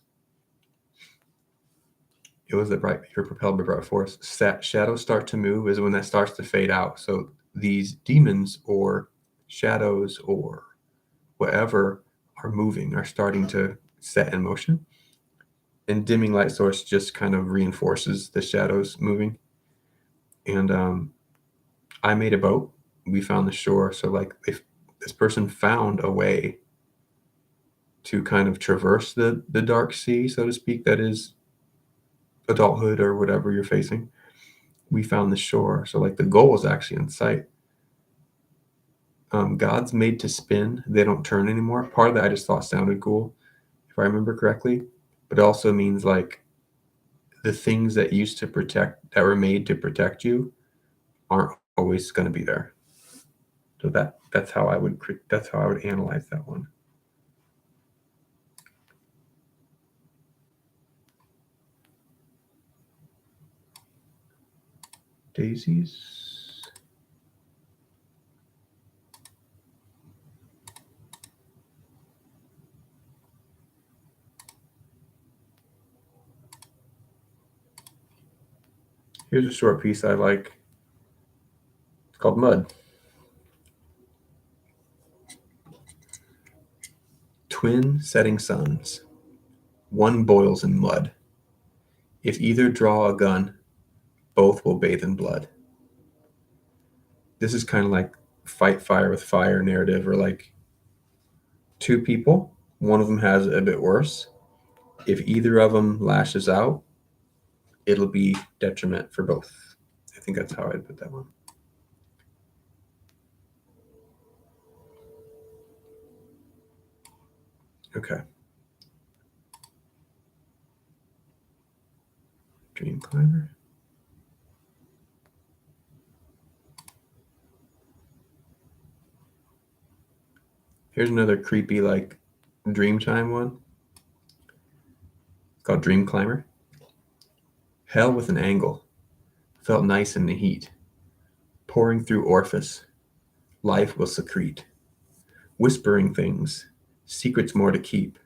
It was you're propelled by bright force. Shadows start to move is when that starts to fade out. So these demons or shadows or whatever are moving, are starting to set in motion. And dimming light source just kind of reinforces the shadows moving. And I made a boat. We found the shore. So like this person found a way to kind of traverse the dark sea, so to speak, that is adulthood or whatever you're facing. We found the shore. So like the goal is actually in sight. God's made to spin. They don't turn anymore. Part of that I just thought sounded cool, if I remember correctly. But it also means like the things that used to protect, that were made to protect you, aren't always going to be there. So that's how I would analyze that one. Daisies. Here's a short piece I like. It's called Mud. Twin setting suns. One boils in mud. If either draw a gun, both will bathe in blood. This is kind of like fight fire with fire narrative, or like two people, one of them has it a bit worse. If either of them lashes out, it'll be detriment for both. I think that's how I'd put that one. Okay. Dream Climber. Here's another creepy, like, Dreamtime one. It's called Dream Climber. Hell with an angle. Felt nice in the heat. Pouring through orifice. Life will secrete. Whispering things. Secrets more to keep.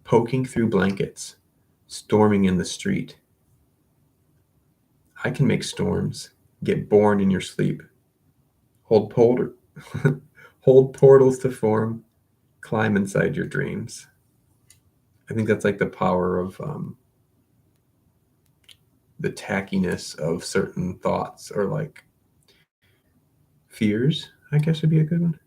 Poking through blankets. Storming in the street. I can make storms. Get born in your sleep. Hold portals to form. Climb inside your dreams. I think that's like the power of the tackiness of certain thoughts, or like fears, I guess would be a good one.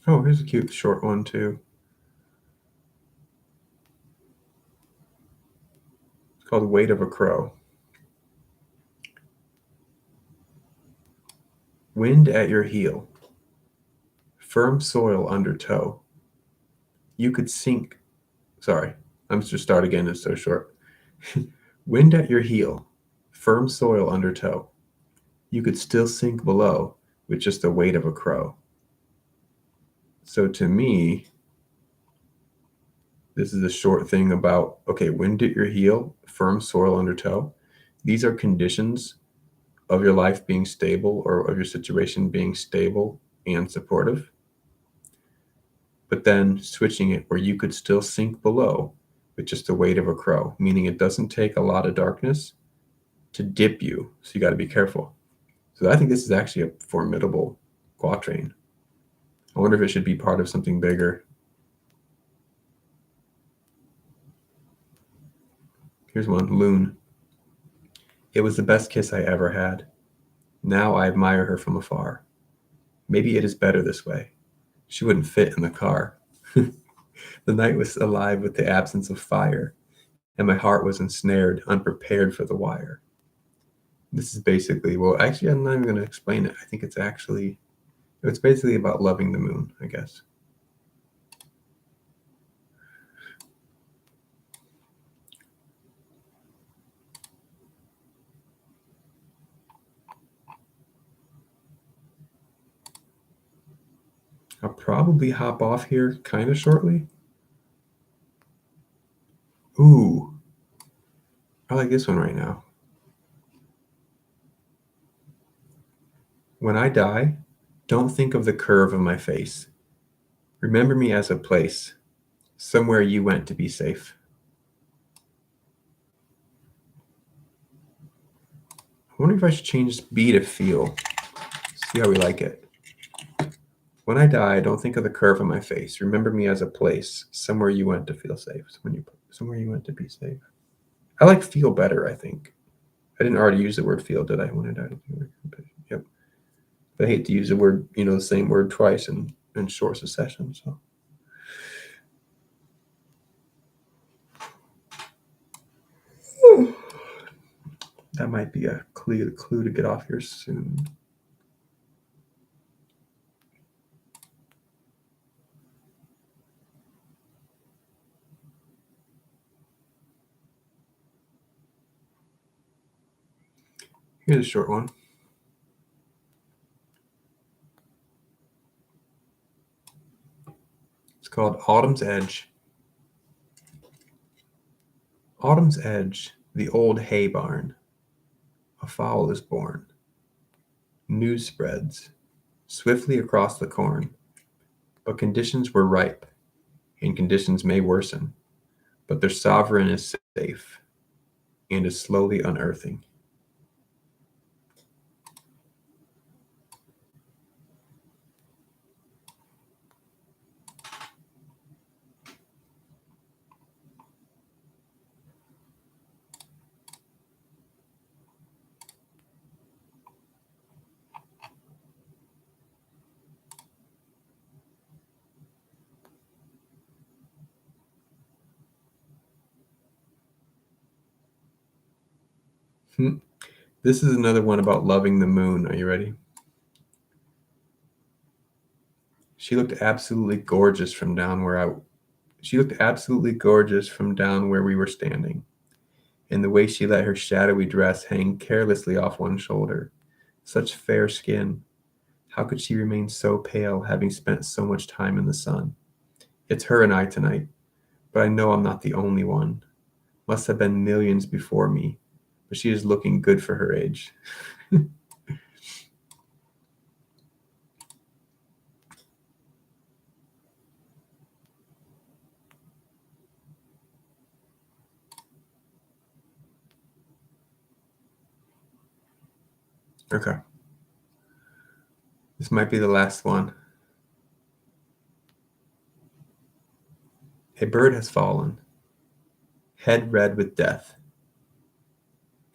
Oh, here's a cute short one too. It's called Weight of a Crow. Wind at your heel, firm soil under toe. You could sink. Sorry, I'm just start again. It's so short. Wind at your heel, firm soil under toe. You could still sink below with just the weight of a crow. So to me, this is a short thing about, okay, wind at your heel, firm soil under toe. These are conditions of your life being stable or of your situation being stable and supportive. But then switching it where you could still sink below with just the weight of a crow, meaning it doesn't take a lot of darkness to dip you. So you got to be careful. So I think this is actually a formidable quatrain. I wonder if it should be part of something bigger. Here's one, Loon. It was the best kiss I ever had. Now I admire her from afar. Maybe it is better this way. She wouldn't fit in the car. The night was alive with the absence of fire, and my heart was ensnared, unprepared for the wire. This is basically, well, actually, I'm not even going to explain it. I think it's basically about loving the moon, I guess. I'll probably hop off here kind of shortly. Ooh, I like this one right now. When I die, don't think of the curve of my face. Remember me as a place, somewhere you went to be safe. I wonder if I should change B to feel. See how we like it. When I die, don't think of the curve of my face. Remember me as a place, somewhere you went to feel safe. Somewhere you went to be safe. I like feel better, I think. I didn't already use the word feel, did I? When I died. Yep. But I hate to use the word, the same word twice in short succession. So. That might be a clue to get off here soon. Here's a short one. It's called Autumn's Edge. Autumn's edge, the old hay barn. A fowl is born. News spreads swiftly across the corn. But conditions were ripe, and conditions may worsen. But their sovereign is safe, and is slowly unearthing. This is another one about loving the moon. Are you ready? She looked absolutely gorgeous from down where we were standing, and the way she let her shadowy dress hang carelessly off one shoulder. Such fair skin. How could she remain so pale, having spent so much time in the sun? It's her and I tonight, but I know I'm not the only one. Must have been millions before me, but she is looking good for her age. Okay. This might be the last one. A bird has fallen, head red with death.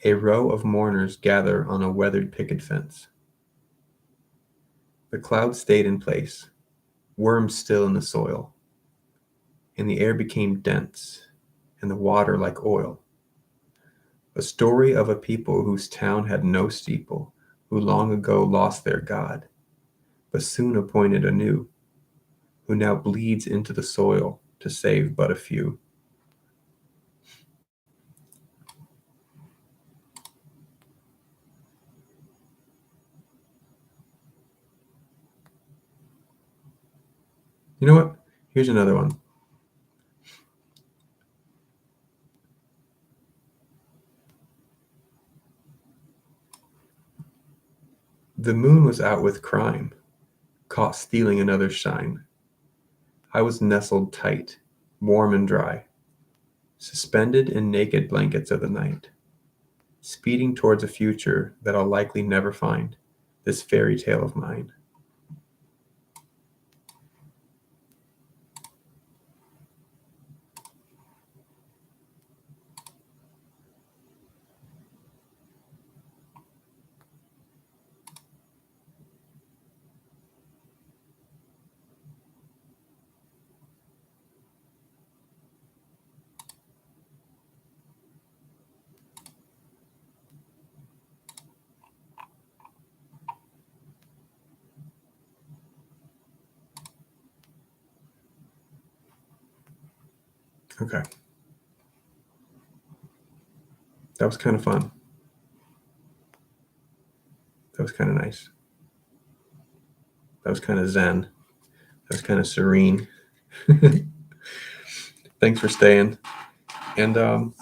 A row of mourners gather on a weathered picket fence. The clouds stayed in place, worms still in the soil, and the air became dense, and the water like oil. A story of a people whose town had no steeple, who long ago lost their God, but soon appointed anew, who now bleeds into the soil to save but a few. You know what? Here's another one. The moon was out with crime, caught stealing another's shine. I was nestled tight, warm and dry, suspended in naked blankets of the night, speeding towards a future that I'll likely never find, this fairy tale of mine. Okay. That was kind of fun. That was kind of nice. That was kind of zen. That was kind of serene. Thanks for staying. And I'll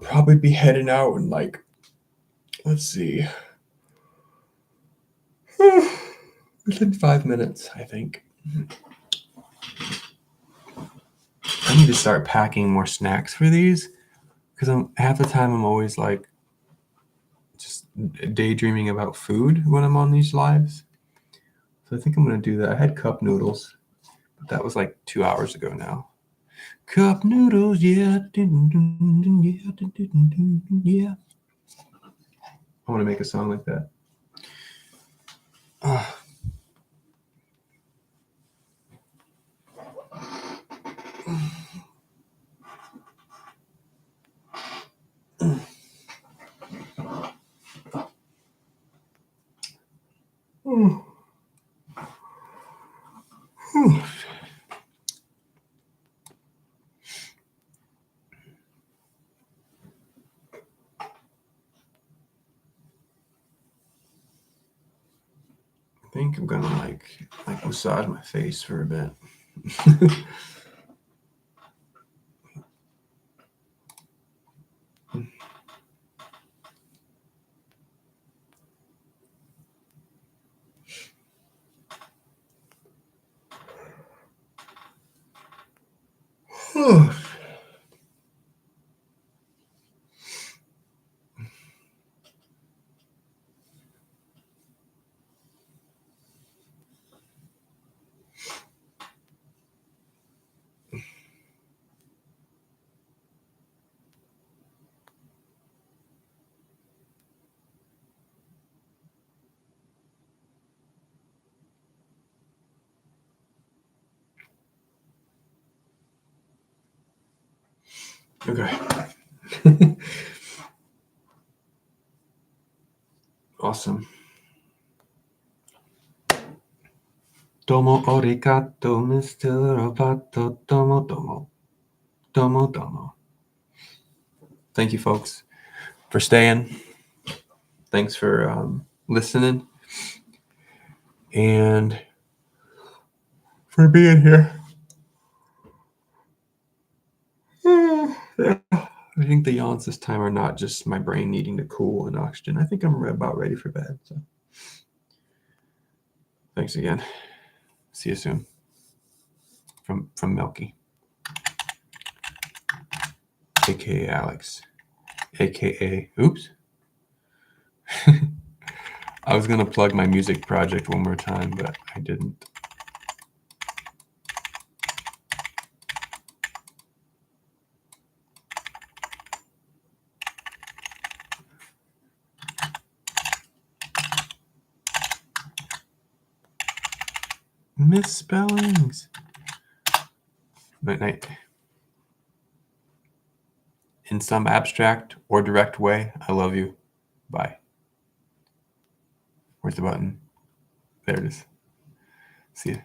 probably be heading out in like, let's see, within 5 minutes, I think. I need to start packing more snacks for these because half the time I'm always like just daydreaming about food when I'm on these lives. So I think I'm going to do that. I had cup noodles, but that was like 2 hours ago now. Cup noodles, yeah. Yeah. I want to make a song like that. I think I'm gonna like massage my face for a bit. Okay. Awesome. Domo arigato, Mr. Roboto. Domo domo. Domo domo. Thank you, folks, for staying. Thanks for listening and for being here. I think the yawns this time are not just my brain needing to cool and oxygen. I think I'm about ready for bed. So thanks again. See you soon. From Melky, aka Alex, aka oops. I was gonna plug my music project one more time, but I didn't. Misspellings. But in some abstract or direct way, I love you. Bye. Where's the button? There it is. See ya.